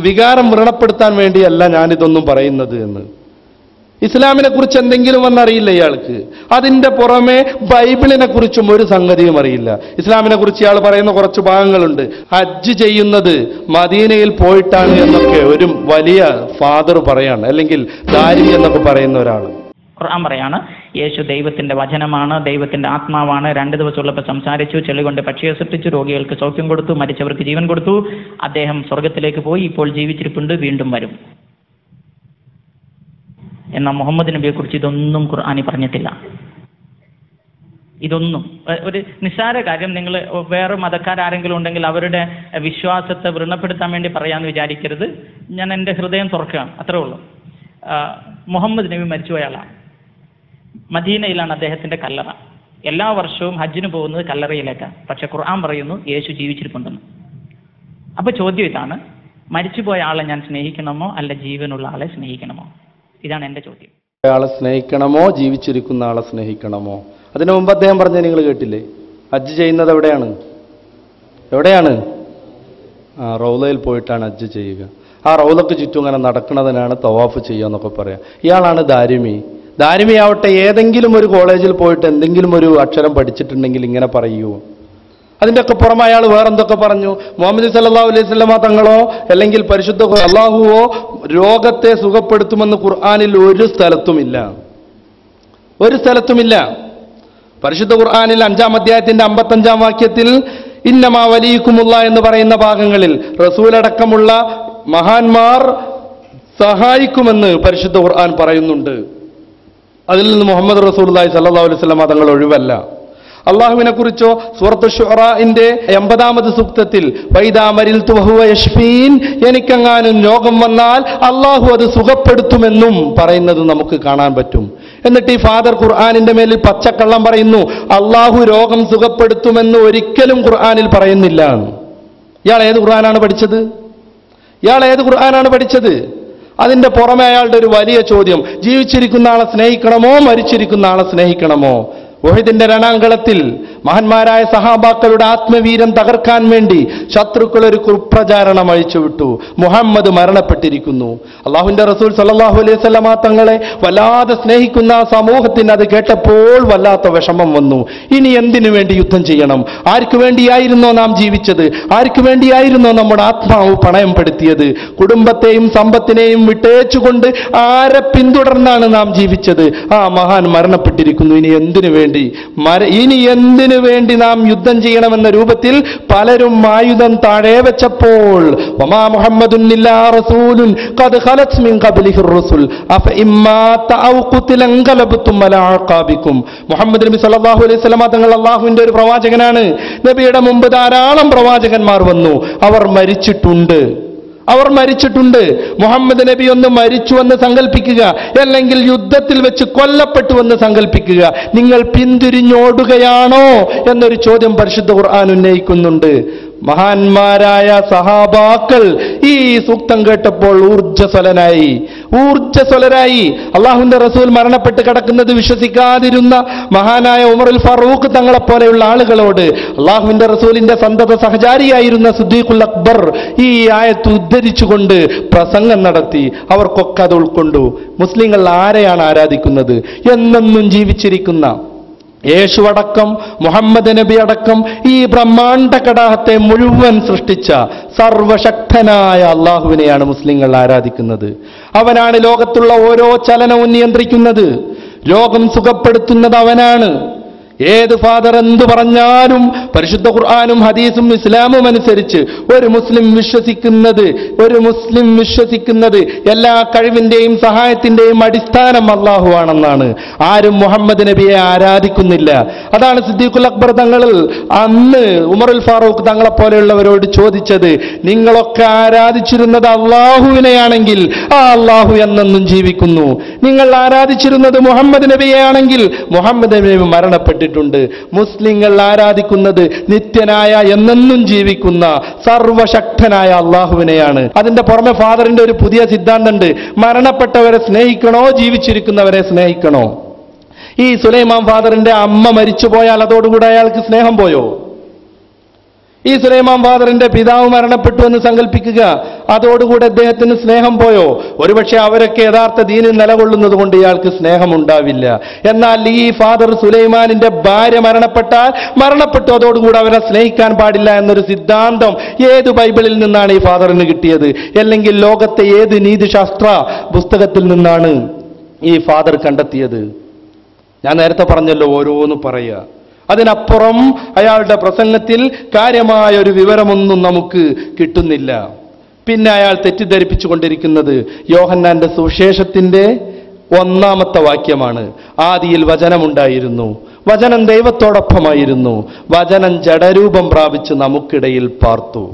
വികാരം വ്രണപ്പെടുത്താൻ വേണ്ടിയല്ല ഞാനിതൊന്നും പറയുന്നത് എന്ന്. ഇസ്ലാമിനെ കുറിച്ച് എന്തെങ്കിലും വന്നറിയില്ല ഇയാൾക്ക്. അതിന്റെ പുറമെ ബൈബിളിനെ കുറിച്ചും ഒരു സംഗതിയും അറിയില്ല. ഇസ്ലാമിനെ കുറിച്ച് ഇയാൾ പറയുന്ന കുറച്ച് ഭാഗങ്ങളുണ്ട്. ഹജ്ജ് ചെയ്യുന്നത് മദീനയിൽ പോയിട്ടാണ് എന്നൊക്കെ ഒരു വലിയ ഫാദർ പറയാണ്, അല്ലെങ്കിൽ ദാരി എന്നൊക്കെ പറയുന്ന ഒരാൾ. ഖുർആൻ പറയാണ്, യേശു ദൈവത്തിന്റെ വചനമാണ്, ദൈവത്തിന്റെ ആത്മാവാണ്. 2 ദിവസമുള്ളപ്പോൾ സംസാരിച്ചു, ചെളി കൊണ്ട് പക്ഷിയെ സൃഷ്ടിച്ചു, രോഗികൾക്ക് സൗഖ്യം കൊടുത്തു, മരിച്ചവർക്ക് ജീവൻ കൊടുത്തു. അദ്ദേഹം സ്വർഗത്തിലേക്ക് പോയി, ഇപ്പോൾ ജീവിച്ചിരിപ്പുണ്ട്, വീണ്ടും വരും. എന്നാൽ മുഹമ്മദ് നബിയെ കുറിച്ച് ഇതൊന്നും ഖുർആനിൽ പറഞ്ഞിട്ടില്ല. ഇതൊന്നും ഒരു നിസ്സാര കാര്യം. നിങ്ങൾ വേറെ മതക്കാരെങ്കിലും ഉണ്ടെങ്കിൽ അവരുടെ വിശ്വാസത്തെ വ്രണപ്പെടുത്താൻ വേണ്ടി പറയാമെന്ന് വിചാരിക്കരുത്. ഞാൻ എൻ്റെ ഹൃദയം തുറക്കുകയാണ്, അത്രേ ഉള്ളൂ. മുഹമ്മദ് നബി മരിച്ചുപോയാളാണ്. മദീനയിലാണ് അദ്ദേഹത്തിന്റെ കല്ലറ. എല്ലാ വർഷവും ഹജ്ജിന് പോകുന്നത് കല്ലറയിലേക്കാണ്. പക്ഷെ ഖുർആൻ പറയുന്നു യേശു ജീവിച്ചിരിപ്പുണ്ടെന്ന്. അപ്പൊ ചോദ്യം ഇതാണ്, മരിച്ചുപോയ ആളെ ഞാൻ സ്നേഹിക്കണമോ അല്ല ജീവനുള്ള ആളെ സ്നേഹിക്കണമോ? ഇതാണ് എൻ്റെ ചോദ്യം. ആളെ സ്നേഹിക്കണമോ ജീവിച്ചിരിക്കുന്ന ആളെ സ്നേഹിക്കണമോ? അതിനു മുമ്പ് അദ്ദേഹം പറഞ്ഞ നിങ്ങൾ കേട്ടില്ലേ, ഹജ്ജ് ചെയ്യുന്നത് എവിടെയാണ്? റൗളയിൽ പോയിട്ടാണ് ഹജ്ജ് ചെയ്യുക. ആ റൗളക്ക് ചുറ്റും ഇങ്ങനെ നടക്കുന്നതിനാണ് തവാഫ് ചെയ്യുക എന്നൊക്കെ പറയാം. ഇയാളാണ് ദാരിമി ആവട്ടെ ഏതെങ്കിലും ഒരു കോളേജിൽ പോയിട്ട് എന്തെങ്കിലും ഒരു അക്ഷരം പഠിച്ചിട്ടുണ്ടെങ്കിൽ ഇങ്ങനെ പറയുമോ? അതിൻ്റെ ഒക്കെ പുറമെ അയാൾ വേറെന്തൊക്കെ പറഞ്ഞു? മുഹമ്മദ് സല്ലല്ലാഹു അലൈഹി വസല്ലമ തങ്ങളോ അല്ലെങ്കിൽ പരിശുദ്ധ അള്ളാഹുവോ രോഗത്തെ സുഖപ്പെടുത്തുമെന്ന് ഖുർആനിൽ ഒരു സ്ഥലത്തുമില്ല. പരിശുദ്ധ ഖുർആനിൽ 5-ാം അധ്യായത്തിന്റെ 55-ാം വാക്യത്തിൽ ഇന്നമാ വലിയക്കുമുള്ള എന്ന് പറയുന്ന ഭാഗങ്ങളിൽ റസൂലടക്കമുള്ള മഹാന്മാർ സഹായിക്കുമെന്ന് പരിശുദ്ധ ഖുർആൻ പറയുന്നുണ്ട്. അതിൽ നിന്ന് മുഹമ്മദ് റസൂലുള്ളാഹി സ്വല്ലല്ലാഹു അലൈഹി വസല്ലം തങ്ങൾ ഒഴിവല്ല. അള്ളാഹുവിനെ കുറിച്ചോ സൂറത്ത് ശുഅറാഇന്റെ 80-ാമത് സൂക്തത്തിൽ വൈദാ മരിൽതു വഹുവ യശ്ഫീൻ, എനിക്കെങ്ങാനും രോഗം വന്നാൽ അള്ളാഹു അത് സുഖപ്പെടുത്തുമെന്നും പറയുന്നത് നമുക്ക് കാണാൻ പറ്റും. എന്നിട്ട് ഈ ഫാദർ ഖുർആനിന്റെ മേലിൽ പച്ചക്കള്ളം പറയുന്നു, അള്ളാഹു രോഗം സുഖപ്പെടുത്തുമെന്ന് ഒരിക്കലും ഖുർആനിൽ പറയുന്നില്ല. ഇയാൾ ഏത് ഖുർആനാണ് പഠിച്ചത്? അതിന്റെ പുറമെ അയാളുടെ ഒരു വലിയ ചോദ്യം, ജീവിച്ചിരിക്കുന്ന ആളെ സ്നേഹിക്കണമോ മരിച്ചിരിക്കുന്ന ആളെ സ്നേഹിക്കണമോ? ഉഹദിന്റെ രണാങ്കളത്തിൽ മഹാന്മാരായ സഹാബാക്കളുടെ ആത്മവീര്യം തകർക്കാൻ വേണ്ടി ശത്രുക്കൾ ഒരു കുപ്രചാരണം അഴിച്ചുവിട്ടു. മുഹമ്മദ് മരണപ്പെട്ടിരിക്കുന്നു. അള്ളാഹുവിന്റെ റസൂൽ സല്ലല്ലാഹു അലൈഹി വസല്ലമ തങ്ങളെ വല്ലാതെ സ്നേഹിക്കുന്ന സമൂഹത്തിന് അത് കേട്ടപ്പോൾ വല്ലാത്ത വിഷമം വന്നു. ഇനി എന്തിനു വേണ്ടി യുദ്ധം ചെയ്യണം? ആർക്കു വേണ്ടിയായിരുന്നോ നാം ജീവിച്ചത്? ആർക്കു വേണ്ടിയായിരുന്നോ നമ്മുടെ ആത്മാവ് പണയപ്പെടുത്തിയത്? കുടുംബത്തെയും സമ്പത്തിനെയും വിട്ടേച്ചുകൊണ്ട് ആരെ പിന്തുടർന്നാണ് നാം ജീവിച്ചത്? ആ മഹാൻ മരണപ്പെട്ടിരിക്കുന്നു. ഇനി എന്തിനു വേണ്ടി നാം യുദ്ധം ചെയ്യണമെന്ന രൂപത്തിൽ പലരും ആയുധം താഴെ വെച്ചപ്പോൾ വമാ മുഹമ്മദുൻ ഇല്ലാ റസൂലുൻ ഖദ് ഖലത് മിൻ ഖബ്ലിഹിർ റസൂൽ അഫ ഇമ്മാത ഔ ഖുതില അൻഖലബ്തും അലാ അഖാബികും. മുഹമ്മദ് നബി സല്ലല്ലാഹു അലൈഹി വസല്ലം തങ്ങൾ അല്ലാഹുവിന്റെ ഒരു പ്രവാചകനാണ്. നബിയുടെ മുമ്പ് ധാരാളം പ്രവാചകന്മാർ വന്നു, അവർ മരിച്ചിട്ടുണ്ട്. മുഹമ്മദ് നബി ഒന്ന് മരിച്ചുവെന്ന് സങ്കല്പിക്കുക, അല്ലെങ്കിൽ യുദ്ധത്തിൽ വെച്ച് കൊല്ലപ്പെട്ടുവെന്ന് സങ്കല്പിക്കുക. നിങ്ങൾ പിന്തിരിഞ്ഞോടുകയാണോ എന്നൊരു ചോദ്യം പരിശുദ്ധ ഖുർആൻ ഉന്നയിക്കുന്നുണ്ട്. മഹാന്മാരായ സഹാബാക്കൾ ഈ സൂക്തം കേട്ടപ്പോൾ ഊർജ്ജസ്വലരായി. അള്ളാഹുവിന്റെ റസൂൽ മരണപ്പെട്ട് കിടക്കുന്നത് വിശ്വസിക്കാതിരുന്ന മഹാനായ ഉമറുൽ ഫാറൂഖ് തങ്ങളെപ്പോലെയുള്ള ആളുകളോട് അള്ളാഹുവിന്റെ റസൂലിന്റെ സന്തത സഹചാരിയായിരുന്ന സിദ്ദീഖുൽ അക്ബർ ഈ ആയത്ത് ഉദ്ധരിച്ചുകൊണ്ട് പ്രസംഗം നടത്തി. അവർക്കൊക്കെ അത് ഉൾക്കൊണ്ടു. മുസ്ലിങ്ങൾ ആരെയാണ് ആരാധിക്കുന്നത്? എന്നെന്നും ജീവിച്ചിരിക്കുന്ന യേശുവടക്കം മുഹമ്മദ് നബി അടക്കം ഈ ബ്രഹ്മാണ്ഡ കടാഹത്തെ മുഴുവൻ സൃഷ്ടിച്ച സർവശക്തനായ അള്ളാഹുവിനെയാണ് മുസ്ലിങ്ങൾ ആരാധിക്കുന്നത്. അവനാണ് ലോകത്തുള്ള ഓരോ ചലനവും നിയന്ത്രിക്കുന്നത്. രോഗം സുഖപ്പെടുത്തുന്നത് അവനാണ്. ഏത് ഫാദർ എന്തു പറഞ്ഞാലും പരിശുദ്ധ ഖുർആനും ഹദീസും ഇസ്ലാമും അനുസരിച്ച് ഒരു മുസ്ലിം വിശ്വസിക്കുന്നത് എല്ലാ കഴിവിന്റെയും സഹായത്തിന്റെയും അടിസ്ഥാനം അല്ലാഹു ആണെന്നാണ്. ആരും മുഹമ്മദ് നബിയെ ആരാധിക്കുന്നില്ല. അതാണ് സിദ്ദീഖുൽ അക്ബർ തങ്ങൾ അന്ന് ഉമറുൽ ഫാറൂഖ് തങ്ങളെ പോലെയുള്ളവരോട് ചോദിച്ചത്, നിങ്ങളൊക്കെ ആരാധിച്ചിരുന്നത് അള്ളാഹുവിനെയാണെങ്കിൽ ആ അള്ളാഹു എന്നെന്നും ജീവിക്കുന്നു. നിങ്ങൾ ആരാധിച്ചിരുന്നത് മുഹമ്മദ് നബിയെയാണെങ്കിൽ മുഹമ്മദ് നബി മരണപ്പെട്ടിട്ടുണ്ട്. മുസ്ലിങ്ങൾ ആരാധിക്കുന്നത് നിത്യനായ എന്നെന്നും ജീവിക്കുന്ന സർവശക്തനായ അള്ളാഹുവിനെയാണ്. അതിന്റെ പുറമെ ഫാദറിന്റെ ഒരു പുതിയ സിദ്ധാന്തമുണ്ട്. മരണപ്പെട്ടവരെ സ്നേഹിക്കണോ ജീവിച്ചിരിക്കുന്നവരെ സ്നേഹിക്കണോ? ഈ സുലൈമാൻ ഫാദറിന്റെ അമ്മ മരിച്ചു പോയാൽ അതോടുകൂടെ അയാൾക്ക് സ്നേഹം പോയോ? ഈ സുലൈമാൻ ഫാദറിന്റെ പിതാവ് മരണപ്പെട്ടു എന്ന് സങ്കല്പിക്കുക, അതോടുകൂടെ അദ്ദേഹത്തിന് സ്നേഹം പോയോ? ഒരുപക്ഷെ അവരൊക്കെ യഥാർത്ഥ ദീനിൽ നിലകൊള്ളുന്നത് കൊണ്ട് ഇയാൾക്ക് സ്നേഹം ഉണ്ടാവില്ല. എന്നാൽ ഈ ഫാദർ സുലൈമാനിന്റെ ഭാര്യ മരണപ്പെട്ടു, അതോടുകൂടെ അവരെ സ്നേഹിക്കാൻ പാടില്ല എന്നൊരു സിദ്ധാന്തം ഏത് ബൈബിളിൽ നിന്നാണ് ഈ ഫാദറിന് കിട്ടിയത്? അല്ലെങ്കിൽ ലോകത്തെ ഏത് നീതിശാസ്ത്ര പുസ്തകത്തിൽ നിന്നാണ് ഈ ഫാദർ കണ്ടെത്തിയത്? ഞാൻ നേരത്തെ പറഞ്ഞല്ലോ, ഓരോന്ന് പറയുക. അതിനപ്പുറം അയാളുടെ പ്രസംഗത്തിൽ കാര്യമായ ഒരു വിവരമൊന്നും നമുക്ക് കിട്ടുന്നില്ല. പിന്നെ അയാൾ തെറ്റിദ്ധരിപ്പിച്ചു കൊണ്ടിരിക്കുന്നത് യോഹന്നാന്റെ സുവിശേഷത്തിന്റെ 1-ാമത്തെ വാക്യമാണ്. ആദിയിൽ വചനമുണ്ടായിരുന്നു, വചനം ദൈവത്തോടൊപ്പമായിരുന്നു, വചനം ജഡരൂപം പ്രാപിച്ച് നമുക്കിടയിൽ പാർത്തു.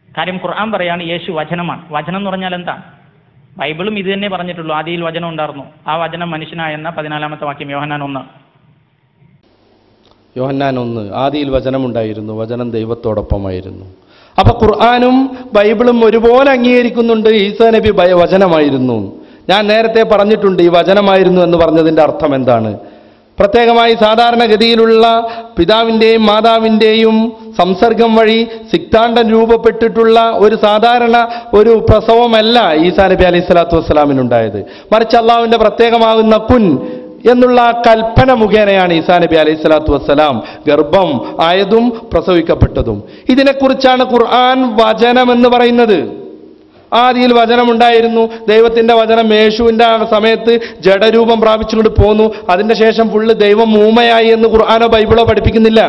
കാര്യം ഖുർആൻ പറയാണ് യേശു വചനമാണ്. വചനം എന്ന് പറഞ്ഞാൽ എന്താ? ബൈബിളും ഇത് തന്നെ പറഞ്ഞിട്ടുള്ളൂ, ആദിയിൽ വചനം ഉണ്ടായിരുന്നു, ആ വചനം മനുഷ്യനായെന്ന 14-ാമത്തെ വാക്യം യോഹന്നാൻ 1. യോഹന്നാൻ 1, ആദിയിൽ വചനമുണ്ടായിരുന്നു, വചനം ദൈവത്തോടൊപ്പമായിരുന്നു. അപ്പൊ ഖുർആനും ബൈബിളും ഒരുപോലെ അംഗീകരിക്കുന്നുണ്ട് ഈസാ നബി വചനമായിരുന്നു. ഞാൻ നേരത്തെ പറഞ്ഞിട്ടുണ്ട് ഈ വചനമായിരുന്നു എന്ന് പറഞ്ഞതിന്റെ അർത്ഥം എന്താണ്. പ്രത്യേകമായി സാധാരണഗതിയിലുള്ള പിതാവിൻ്റെയും മാതാവിൻ്റെയും സംസർഗം വഴി സിക്താണ്ഡൻ രൂപപ്പെട്ടിട്ടുള്ള ഒരു സാധാരണ ഒരു പ്രസവമല്ല ഈസാ നബി അലൈഹി സ്വലാത്തു വസ്സലാമിനുണ്ടായത്. മറിച്ച് അള്ളാഹുവിന്റെ പ്രത്യേകമാകുന്ന കുൻ എന്നുള്ള കൽപ്പന മുഖേനയാണ് ഈസാ നബി അലൈഹി സ്വലാത്തു വസ്സലാം ഗർഭം ആയതും പ്രസവിക്കപ്പെട്ടതും. ഇതിനെക്കുറിച്ചാണ് ഖുർആൻ വചനം എന്ന് പറയുന്നത്. ആദിയിൽ വചനമുണ്ടായിരുന്നു, ദൈവത്തിന്റെ വചനം യേശുവിന്റെ സമയത്ത് ജഡരൂപം പ്രാപിച്ചുകൊണ്ട് പോന്നു. അതിന്റെ ശേഷം ഫുള്ള് ദൈവം ഊമയായി എന്ന് ഖുർആനോ ബൈബിളോ പഠിപ്പിക്കുന്നില്ല.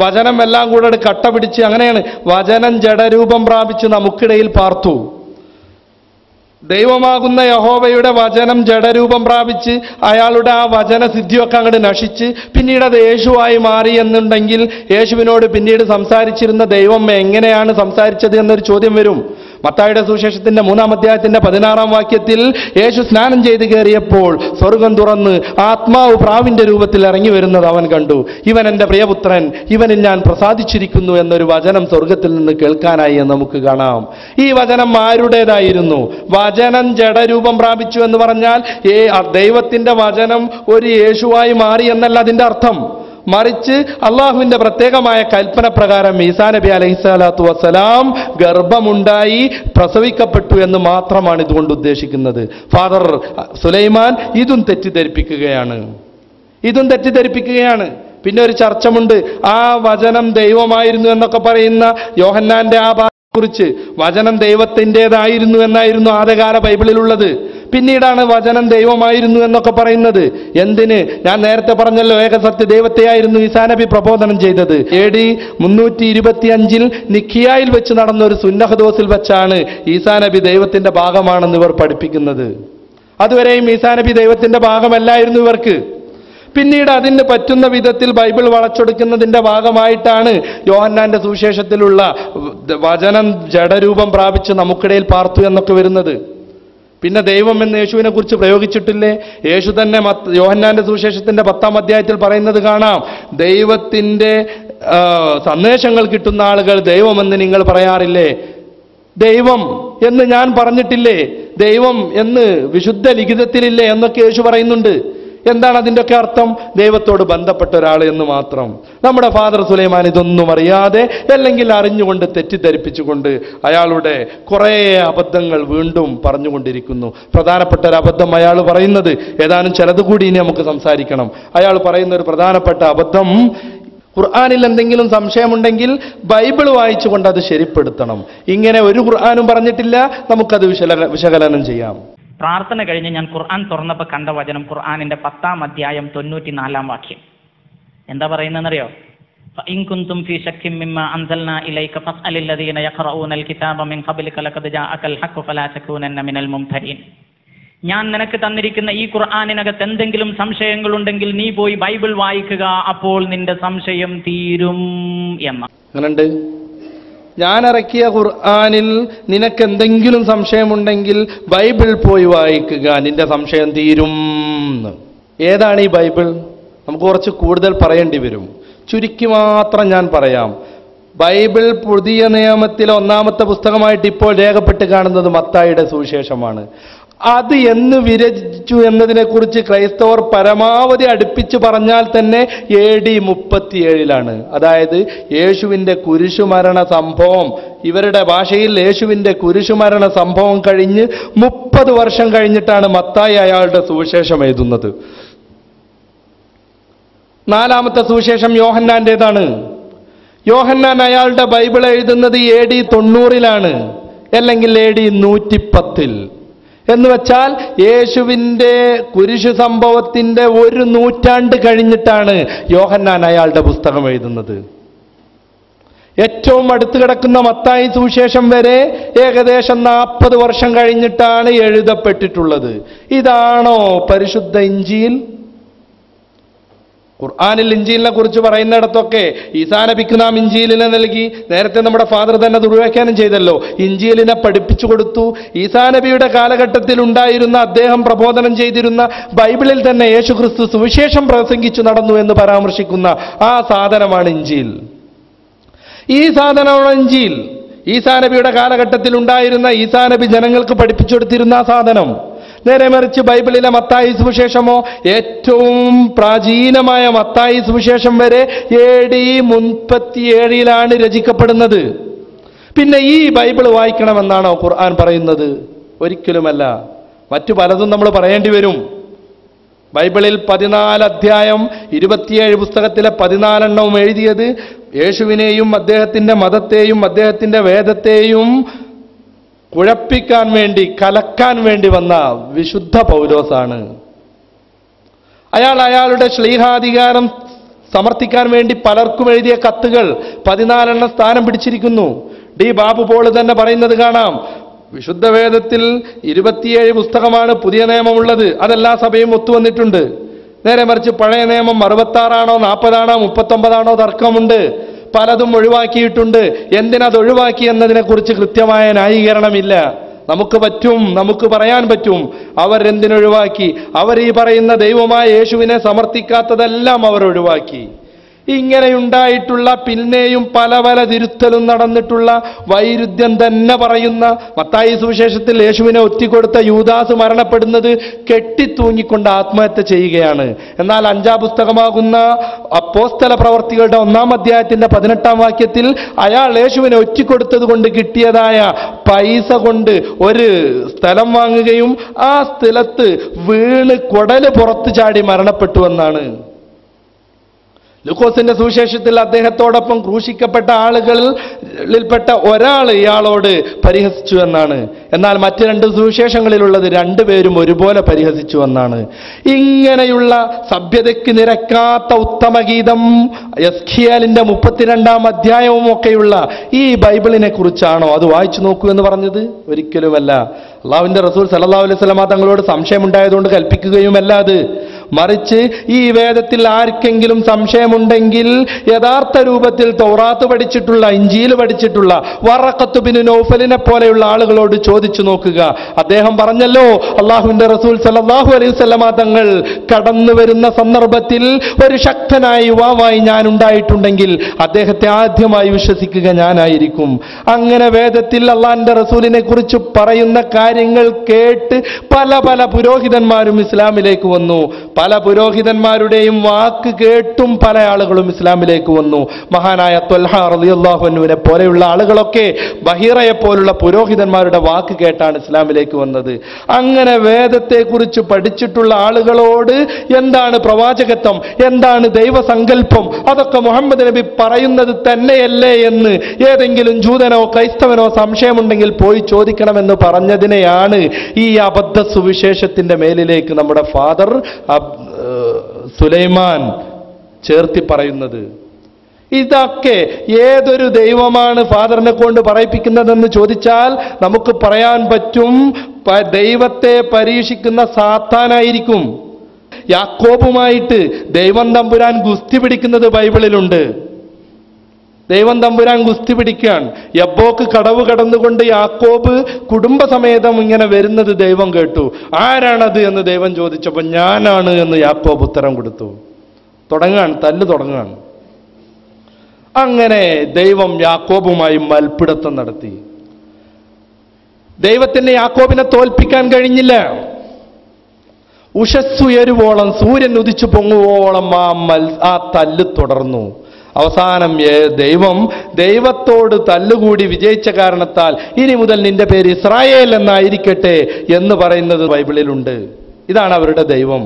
വചനം എല്ലാം കൂടെ കട്ട പിടിച്ച് അങ്ങനെയാണ്. വചനം ജഡരൂപം പ്രാപിച്ച് നമുക്കിടയിൽ പാർത്തു. ദൈവമാകുന്ന യഹോവയുടെ വചനം ജഡരൂപം പ്രാപിച്ച് അയാളുടെ ആ വചന സിദ്ധിയൊക്കെ അങ്ങോട്ട് നശിച്ച് പിന്നീട് അത് യേശുവായി മാറി എന്നുണ്ടെങ്കിൽ യേശുവിനോട് പിന്നീട് സംസാരിച്ചിരുന്ന ദൈവം എങ്ങനെയാണ് സംസാരിച്ചത് എന്നൊരു ചോദ്യം വരും. മത്തായിയുടെ സുവിശേഷത്തിന്റെ 3-ാം അധ്യായത്തിന്റെ 16-ാം വാക്യത്തിൽ യേശു സ്നാനം ചെയ്ത് കയറിയപ്പോൾ സ്വർഗം തുറന്ന് ആത്മാവ് പ്രാവിന്റെ രൂപത്തിൽ ഇറങ്ങി വരുന്നത് അവൻ കണ്ടു. ഇവൻ എൻ്റെ പ്രിയപുത്രൻ, ഇവനിൽ ഞാൻ പ്രസാദിച്ചിരിക്കുന്നു എന്നൊരു വചനം സ്വർഗത്തിൽ നിന്ന് കേൾക്കാനായി എന്ന് നമുക്ക് കാണാം. ഈ വചനം ആരുടേതായിരുന്നു? വചനം ജഡരൂപം പ്രാപിച്ചു എന്ന് പറഞ്ഞാൽ ദൈവത്തിന്റെ വചനം ഒരു യേശുവായി മാറി എന്നല്ല അതിന്റെ അർത്ഥം. മറിച്ച് അള്ളാഹുവിന്റെ പ്രത്യേകമായ കൽപ്പന പ്രകാരം ഈസാ നബി അലൈഹി സ്വലാത്തു വസ്സലാം ഗർഭമുണ്ടായി പ്രസവിക്കപ്പെട്ടു എന്ന് മാത്രമാണ് ഇതുകൊണ്ട് ഉദ്ദേശിക്കുന്നത്. ഫാദർ സുലൈമാൻ ഇതും തെറ്റിദ്ധരിപ്പിക്കുകയാണ്. പിന്നെ ഒരു ചർച്ചമുണ്ട്. ആ വചനം ദൈവമായിരുന്നു എന്നൊക്കെ പറയുന്ന യോഹന്നാന്റെ ആ കുറിച്ച് വചനം ദൈവത്തിൻ്റെതായിരുന്നു എന്നായിരുന്നു ആദ്യകാല ബൈബിളിലുള്ളത്. പിന്നീടാണ് വചനം ദൈവമായിരുന്നു എന്നൊക്കെ പറയുന്നത്. എന്തിന്? ഞാൻ നേരത്തെ പറഞ്ഞല്ലോ, ഏകസത്യ ദൈവത്തെയായിരുന്നു ഈസാ നബി പ്രബോധനം ചെയ്തത്. AD 325 നിഖിയായിൽ വെച്ച് നടന്ന ഒരു സുന്നഹദോസിൽ വെച്ചാണ് ഈസാ നബി ദൈവത്തിന്റെ ഭാഗമാണെന്ന് ഇവർ പഠിപ്പിക്കുന്നത്. അതുവരെയും ഈസാ നബി ദൈവത്തിന്റെ ഭാഗമല്ലായിരുന്നു ഇവർക്ക്. പിന്നീട് അതിന് പറ്റുന്ന വിധത്തിൽ ബൈബിൾ വളച്ചൊടുക്കുന്നതിന്റെ ഭാഗമായിട്ടാണ് യോഹന്നാന്റെ സുവിശേഷത്തിലുള്ള വചനം ജഡരൂപം പ്രാപിച്ച് നമുക്കിടയിൽ പാർത്തു എന്നൊക്കെ വരുന്നത്. പിന്നെ ദൈവം എന്ന് യേശുവിനെ കുറിച്ച് പ്രയോഗിച്ചിട്ടില്ലേ? യേശു തന്നെ യോഹന്നാന്റെ സുവിശേഷത്തിന്റെ 10-ാം അധ്യായത്തിൽ പറയുന്നത് കാണാം. ദൈവത്തിന്റെ സന്ദേശങ്ങൾ കിട്ടുന്ന ആളുകൾ ദൈവമെന്ന് നിങ്ങൾ പറയാറില്ലേ? ദൈവം എന്ന് ഞാൻ പറഞ്ഞിട്ടില്ലേ? ദൈവം എന്ന് വിശുദ്ധ ലിഖിതത്തിലില്ലേ എന്നൊക്കെ യേശു പറയുന്നുണ്ട്. എന്താണ് അതിൻ്റെയൊക്കെ അർത്ഥം? ദൈവത്തോട് ബന്ധപ്പെട്ട ഒരാൾ എന്ന് മാത്രം. നമ്മുടെ ഫാദർ സുലൈമാൻ ഇതൊന്നും അറിയാതെ അല്ലെങ്കിൽ അറിഞ്ഞുകൊണ്ട് തെറ്റിദ്ധരിപ്പിച്ചുകൊണ്ട് അയാളുടെ കുറേ അബദ്ധങ്ങൾ വീണ്ടും പറഞ്ഞുകൊണ്ടിരിക്കുന്നു. പ്രധാനപ്പെട്ട ഒരു അബദ്ധം അയാൾ പറയുന്നത്, ഏതാനും ചിലത് കൂടി ഇനി നമുക്ക് സംസാരിക്കണം. അയാൾ പറയുന്ന ഒരു പ്രധാനപ്പെട്ട അബദ്ധം, ഖുർആനിൽ എന്തെങ്കിലും സംശയമുണ്ടെങ്കിൽ ബൈബിൾ വായിച്ചുകൊണ്ട് അത് ശരിപ്പെടുത്തണം. ഇങ്ങനെ ഒരു ഖുർആനും പറഞ്ഞിട്ടില്ല, നമുക്കത് വിശകലനം ചെയ്യാം. പ്രാർത്ഥന കഴിഞ്ഞ് ഞാൻ ഖുർആൻ തുറന്നപ്പോൾ കണ്ട വചനം ഖുർആനിന്റെ 10-ാം അധ്യായം 94-ാം വാക്യം. എന്താ പറയുന്നതെന്നറിയോ? فإن كنتم في شك مما أنزلنا إليك فاسأل الذين يقرؤون الكتاب من قبلك لقد جاءك الحق فلا تكونن من الممترين. ഞാൻ നിനക്ക് തന്നിരിക്കുന്ന ഈ ഖുർആനിനകത്ത് എന്തെങ്കിലും സംശയങ്ങളുണ്ടെങ്കിൽ നീ പോയി ബൈബിൾ വായിക്കുക, അപ്പോൾ നിന്റെ സംശയം തീരും എന്ന. അങ്ങനുണ്ട്. ഞാൻ ഇറക്കിയ ഖുർആനിൽ നിനക്ക് എന്തെങ്കിലും സംശയമുണ്ടെങ്കിൽ ബൈബിൾ പോയി വായിക്കുക, നിന്റെ സംശയം തീരും. ഏതാണ് ഈ ബൈബിൾ? നമുക്ക് കുറച്ച് കൂടുതൽ പറയേണ്ടി വരും. ചുരുക്കി മാത്രം ഞാൻ പറയാം. ബൈബിൾ പുതിയ നിയമത്തിലെ ഒന്നാമത്തെ പുസ്തകമായിട്ട് ഇപ്പോൾ രേഖപ്പെട്ട് കാണുന്നത് മത്തായിയുടെ സുവിശേഷമാണ്. അത് എന്ന് വിരചിച്ചു എന്നതിനെക്കുറിച്ച് ക്രൈസ്തവർ പരമാവധി അടുപ്പിച്ച് പറഞ്ഞാൽ തന്നെ AD 37 അതായത് യേശുവിൻ്റെ കുരിശുമരണ സംഭവം, ഇവരുടെ ഭാഷയിൽ യേശുവിൻ്റെ കുരിശുമരണ സംഭവം കഴിഞ്ഞ് 30 വർഷം കഴിഞ്ഞിട്ടാണ് മത്തായി അയാളുടെ സുവിശേഷം എഴുതുന്നത്. നാലാമത്തെ സുവിശേഷം യോഹന്നാൻ്റേതാണ്. യോഹന്നാൻ അയാളുടെ ബൈബിൾ എഴുതുന്നത് AD 90 അല്ലെങ്കിൽ AD 110. എന്ന് വെച്ചാൽ യേശുവിൻ്റെ കുരിശു സംഭവത്തിൻ്റെ 1 നൂറ്റാണ്ട് കഴിഞ്ഞിട്ടാണ് യോഹന്നാൻ അയാളുടെ പുസ്തകം എഴുതുന്നത്. ഏറ്റവും അടുത്ത് കിടക്കുന്ന മത്തായി സുവിശേഷം വരെ ഏകദേശം 40 വർഷം കഴിഞ്ഞിട്ടാണ് എഴുതപ്പെട്ടിട്ടുള്ളത്. ഇതാണോ പരിശുദ്ധ ഇഞ്ചീൽ? ഖുർആനിൽ ഇഞ്ചീലിനെ കുറിച്ച് പറയുന്നിടത്തൊക്കെ ഈസാ നബിക്ക് നാം ഇഞ്ചീലിനെ നൽകി. നേരത്തെ നമ്മുടെ ഫാദർ തന്നെ ദുർവ്യാഖ്യാനം ചെയ്തല്ലോ. ഇഞ്ചീലിനെ പഠിപ്പിച്ചു കൊടുത്തു. ഈസാ നബിയുടെ കാലഘട്ടത്തിൽ ഉണ്ടായിരുന്ന, അദ്ദേഹം പ്രബോധനം ചെയ്തിരുന്ന ബൈബിളിൽ തന്നെ യേശുക്രിസ്തു സുവിശേഷം പ്രസംഗിച്ചു നടന്നു എന്ന് പരാമർശിക്കുന്ന ആ സാധനമാണ് ഇഞ്ചീൽ. ഈ സാധനമാണ് ഇഞ്ചീൽ. ഈസാ നബിയുടെ കാലഘട്ടത്തിൽ ഉണ്ടായിരുന്ന, ഈസാ നബി ജനങ്ങൾക്ക് പഠിപ്പിച്ചു കൊടുത്തിരുന്ന ആ സാധനം. നേരെ മറിച്ച് ബൈബിളിലെ മത്തായി സുവിശേഷമോ, ഏറ്റവും പ്രാചീനമായ മത്തായി സുവിശേഷം വരെ AD 37 രചിക്കപ്പെടുന്നത്. പിന്നെ ഈ ബൈബിൾ വായിക്കണമെന്നാണോ ഖുർആൻ പറയുന്നത്? ഒരിക്കലുമല്ല. മറ്റു പലതും നമ്മൾ പറയേണ്ടി വരും. ബൈബിളിൽ 14 അധ്യായം 27 പുസ്തകത്തിലെ 14 എഴുതിയത് യേശുവിനെയും അദ്ദേഹത്തിൻ്റെ മതത്തെയും അദ്ദേഹത്തിൻ്റെ വേദത്തെയും കുഴപ്പിക്കാൻ വേണ്ടി, കലക്കാൻ വേണ്ടി വന്ന വിശുദ്ധ പൗലോസാണ്. അയാളുടെ ശ്ലീഹാധികാരം സമർത്ഥിക്കാൻ വേണ്ടി പലർക്കും എഴുതിയ കത്തുകൾ 14 സ്ഥാനം പിടിച്ചിരിക്കുന്നു. D. ബാബു പോൾ തന്നെ പറയുന്നത് കാണാം. വിശുദ്ധ വേദത്തിൽ 27 പുസ്തകമാണ് പുതിയ നിയമമുള്ളത്. അതെല്ലാ സഭയും ഒത്തുവന്നിട്ടുണ്ട്. നേരെ മറിച്ച് പഴയ നിയമം 66 40 39 തർക്കമുണ്ട്. പലതും ഒഴിവാക്കിയിട്ടുണ്ട്. എന്തിനത് ഒഴിവാക്കി എന്നതിനെക്കുറിച്ച് കൃത്യമായ ന്യായീകരണമില്ല. നമുക്ക് പറയാൻ പറ്റും അവരെന്തിനൊഴിവാക്കി. അവർ ഈ പറയുന്ന ദൈവമായ യേശുവിനെ സമർത്ഥിക്കാത്തതെല്ലാം അവർ ഒഴിവാക്കി. ഇങ്ങനെയുണ്ടായിട്ടുള്ള പിന്നെയും പല തിരുത്തലും നടന്നിട്ടുള്ള വൈരുദ്ധ്യം തന്നെ പറയുന്ന മത്തായി സുവിശേഷത്തിൽ യേശുവിനെ ഒറ്റിക്കൊടുത്ത യൂദാസ് മരണപ്പെടുന്നത് കെട്ടിത്തൂങ്ങിക്കൊണ്ട് ആത്മഹത്യ ചെയ്യുകയാണ്. എന്നാൽ 5-ാം പുസ്തകമാകുന്ന അപ്പോസ്തല പ്രവർത്തികളുടെ 1-ാം അധ്യായത്തിന്റെ 18-ാം വാക്യത്തിൽ അയാൾ യേശുവിനെ ഒറ്റിക്കൊടുത്തത് കൊണ്ട് കിട്ടിയതായ പൈസ കൊണ്ട് ഒരു സ്ഥലം വാങ്ങുകയും ആ സ്ഥലത്ത് വീണ് കുടല് പുറത്തു ചാടി മരണപ്പെട്ടുവെന്നാണ്. ലൂക്കോസിന്റെ സുവിശേഷത്തിൽ അദ്ദേഹത്തോടൊപ്പം ക്രൂശിക്കപ്പെട്ട ആളുകളിൽപ്പെട്ട ഒരാൾ ഇയാളോട് പരിഹസിച്ചു എന്നാണ്. എന്നാൽ മറ്റ് 2 സുവിശേഷങ്ങളിലുള്ളത് 2 പേരും ഒരുപോലെ പരിഹസിച്ചു എന്നാണ്. ഇങ്ങനെയുള്ള സഭ്യതയ്ക്ക് നിരക്കാത്ത ഉത്തമഗീതം എസ്ഖിയേലിന്റെ 32-ാം അധ്യായവും ഒക്കെയുള്ള ഈ ബൈബിളിനെ കുറിച്ചാണോ അത് വായിച്ചു നോക്കൂ എന്ന് പറഞ്ഞത്? ഒരിക്കലുമല്ല. അള്ളാഹുവിന്റെ റസൂൽ സല്ലല്ലാഹു അലൈഹി വസല്ലമ തങ്ങളോട് സംശയമുണ്ടായതുകൊണ്ട് കൽപ്പിക്കുകയുമല്ല അത്. മറിച്ച് ഈ വേദത്തിൽ ആർക്കെങ്കിലും സംശയമുണ്ടെങ്കിൽ യഥാർത്ഥ രൂപത്തിൽ തൗറാത്ത് പഠിച്ചിട്ടുള്ള, ഇഞ്ചീൽ പഠിച്ചിട്ടുള്ള വറഖത്ത് ബിൻ നൗഫലിനെ പോലെയുള്ള ആളുകളോട് ചോദിച്ചു നോക്കുക. അദ്ദേഹം പറഞ്ഞല്ലോ, അള്ളാഹുവിന്റെ റസൂൽ സല്ലല്ലാഹു അലൈഹി വസല്ലമ തങ്ങൾ കടന്നു വരുന്ന സന്ദർഭത്തിൽ ഒരു ശക്തനായ യുവാവായി ഞാൻ ഉണ്ടായിട്ടുണ്ടെങ്കിൽ അദ്ദേഹത്തെ ആദ്യമായി വിശ്വസിക്കുക ഞാനായിരിക്കും. അങ്ങനെ വേദത്തിൽ അള്ളാഹിന്റെ റസൂലിനെ കുറിച്ച് പറയുന്ന കാര്യങ്ങൾ കേട്ട് പല പുരോഹിതന്മാരും ഇസ്ലാമിലേക്ക് വന്നു. പല പുരോഹിതന്മാരുടെയും വാക്ക് കേട്ടും പല ആളുകളും ഇസ്ലാമിലേക്ക് വന്നു. മഹാനായ ത്വൽഹ റളിയല്ലാഹു അൻഹുവിനെ പോലെയുള്ള ആളുകളൊക്കെ ബഹീറയെ പോലുള്ള പുരോഹിതന്മാരുടെ വാക്ക് കേട്ടാണ് ഇസ്ലാമിലേക്ക് വന്നത്. അങ്ങനെ വേദത്തെക്കുറിച്ച് പഠിച്ചിട്ടുള്ള ആളുകളോട് എന്താണ് പ്രവാചകത്വം, എന്താണ് ദൈവസങ്കല്പം, അതൊക്കെ മുഹമ്മദ് നബി പറയുന്നത് തന്നെയല്ലേ എന്ന് ഏതെങ്കിലും ജൂതനോ ക്രൈസ്തവനോ സംശയമുണ്ടെങ്കിൽ പോയി ചോദിക്കണമെന്ന് പറഞ്ഞതിനെയാണ് ഈ അബദ്ധ സുവിശേഷത്തിന്റെ മേലിലേക്ക് നമ്മുടെ ഫാദർ സുലൈമാൻ ചേർത്തി പറയുന്നത്. ഇതൊക്കെ ഏതൊരു ദൈവമാണ് ഫാദറിനെ കൊണ്ട് പറയിപ്പിക്കുന്നതെന്ന് ചോദിച്ചാൽ നമുക്ക് പറയാൻ പറ്റും, ദൈവത്തെ പരീക്ഷിക്കുന്ന സാത്താനായിരിക്കും. യാക്കോബുമായിട്ട് ദൈവം തമ്പുരാൻ ഗുസ്തി പിടിക്കുന്നത് ബൈബിളിലുണ്ട്. ദൈവം തമ്പുരാൻ ഗുസ്തി പിടിക്കാൻ യബ്ബോക്ക് കടവ് കടന്നുകൊണ്ട് യാക്കോബ് കുടുംബസമേതം ഇങ്ങനെ വരുന്നത് ദൈവം കേട്ടു. ആരാണത് എന്ന് ദൈവം ചോദിച്ചപ്പോൾ ഞാനാണ് എന്ന് യാക്കോബ് ഉത്തരം കൊടുത്തു. തല്ല് തുടങ്ങാണ്. അങ്ങനെ ദൈവം യാക്കോബുമായി മൽപ്പിടുത്തം നടത്തി. ദൈവത്തിന് യാക്കോബിനെ തോൽപ്പിക്കാൻ കഴിഞ്ഞില്ല. ഉഷസ്സുയരുവോളം, സൂര്യൻ ഉദിച്ചു പൊങ്ങുവോളം ആ തല്ല് തുടർന്നു. അവസാനം ദൈവത്തോട് തല്ലുകൂടി വിജയിച്ച കാരണത്താൽ ഇനി മുതൽ നിന്റെ പേര് ഇസ്രായേൽ എന്നായിരിക്കട്ടെ എന്ന് പറയുന്നത് ബൈബിളിലുണ്ട്. ഇതാണ് അവരുടെ ദൈവം.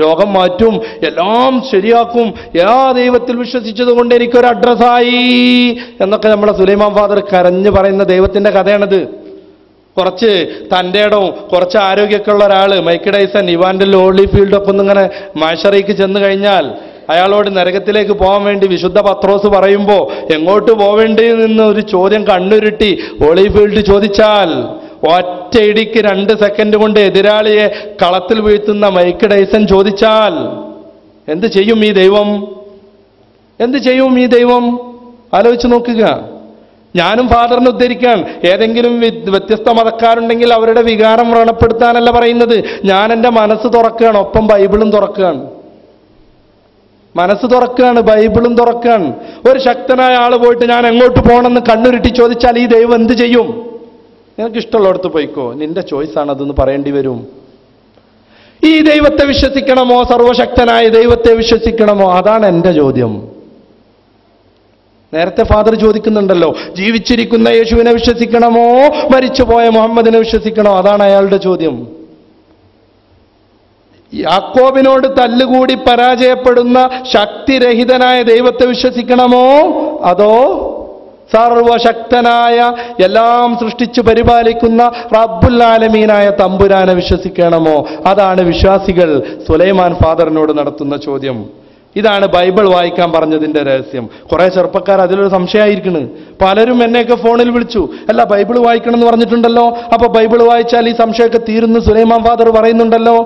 രോഗം മാറ്റും, എല്ലാം ശരിയാക്കും, ദൈവത്തിൽ വിശ്വസിച്ചത് കൊണ്ട് എനിക്കൊരു അഡ്രസ്സായി എന്നൊക്കെ നമ്മളെ സുലൈമാൻ ഫാദർ കരഞ്ഞു പറയുന്ന ദൈവത്തിന്റെ കഥയാണിത്. കുറച്ച് തൻ്റെ ഇടവും കുറച്ച് ആരോഗ്യമൊക്കെ ഉള്ള ഒരാള് മൈക്ക് ടൈസൺ, ഇവാൻഡൽ ഹോളിഫീൽഡൊക്കെ ഒന്നിങ്ങനെ മാഷറയ്ക്ക് ചെന്ന് കഴിഞ്ഞാൽ അയാളോട് നരകത്തിലേക്ക് പോകാൻ വേണ്ടി വിശുദ്ധ പത്രോസ് പറയുമ്പോൾ എങ്ങോട്ട് പോവേണ്ടി നിന്ന് ഒരു ചോദ്യം കണ്ണുരുട്ടി ഹോളിഫീൽഡ് ചോദിച്ചാൽ ഒറ്റ ഇടിക്ക് 2 സെക്കൻഡ് കൊണ്ട് എതിരാളിയെ കളത്തിൽ വീഴ്ത്തുന്ന മൈക്ക് ടൈസൺ ചോദിച്ചാൽ എന്ത് ചെയ്യും ഈ ദൈവം? എന്ത് ചെയ്യും ഈ ദൈവം? ആലോചിച്ച് നോക്കുക. ഞാനും ഫാദറിനെ ഉദ്ധരിക്കാൻ, ഏതെങ്കിലും വ്യത്യസ്ത മതക്കാരുണ്ടെങ്കിൽ അവരുടെ വികാരം വ്രണപ്പെടുത്താനല്ല പറയുന്നത്. ഞാൻ എൻ്റെ മനസ്സ് തുറക്കുകയാണ്, ഒപ്പം ബൈബിളും തുറക്കുകയാണ്. മനസ്സ് തുറക്കുകയാണ്, ബൈബിളും തുറക്കുകയാണ്. ഒരു ശക്തനായ ആൾ പോയിട്ട് ഞാൻ എങ്ങോട്ട് പോകണമെന്ന് കണ്ണുരുട്ടി ചോദിച്ചാൽ ഈ ദൈവം എന്ത് ചെയ്യും? നിനക്ക് ഇഷ്ടമുള്ളിടത്ത് പോയിക്കോ, നിന്റെ ചോയ്സാണ് അതെന്ന് പറയേണ്ടി വരും. ഈ ദൈവത്തെ വിശ്വസിക്കണമോ, സർവശക്തനായ ദൈവത്തെ വിശ്വസിക്കണമോ? അതാണ് എൻ്റെ ചോദ്യം. നേരത്തെ ഫാദർ ചോദിക്കുന്നുണ്ടല്ലോ, ജീവിച്ചിരിക്കുന്ന യേശുവിനെ വിശ്വസിക്കണമോ, മരിച്ചുപോയ മുഹമ്മദിനെ വിശ്വസിക്കണോ? അതാണ് അയാളുടെ ചോദ്യം. യാക്കോബിനോട് തല്ലുകൂടി പരാജയപ്പെടുന്ന ശക്തിരഹിതനായ ദൈവത്തെ വിശ്വസിക്കണമോ, അതോ സർവശക്തനായ എല്ലാം സൃഷ്ടിച്ചു പരിപാലിക്കുന്ന റബ്ബുൽ ആലമീനായ തമ്പുരാനെ വിശ്വസിക്കണമോ? അതാണ് വിശ്വാസികൾ സുലൈമാൻ ഫാദറിനോട് നടത്തുന്ന ചോദ്യം. ഇതാണ് ബൈബിൾ വായിക്കാൻ പറഞ്ഞതിന്റെ രഹസ്യം. കുറെ ചെറുപ്പക്കാർ അതിലൊരു സംശയമായിരിക്കുന്നു. പലരും എന്നെയൊക്കെ ഫോണിൽ വിളിച്ചു, അല്ല ബൈബിൾ വായിക്കണം എന്ന് പറഞ്ഞിട്ടുണ്ടല്ലോ, അപ്പൊ ബൈബിൾ വായിച്ചാൽ ഈ സംശയമൊക്കെ തീരുന്നു സുലൈമാൻ ഫാദർ പറയുന്നുണ്ടല്ലോ.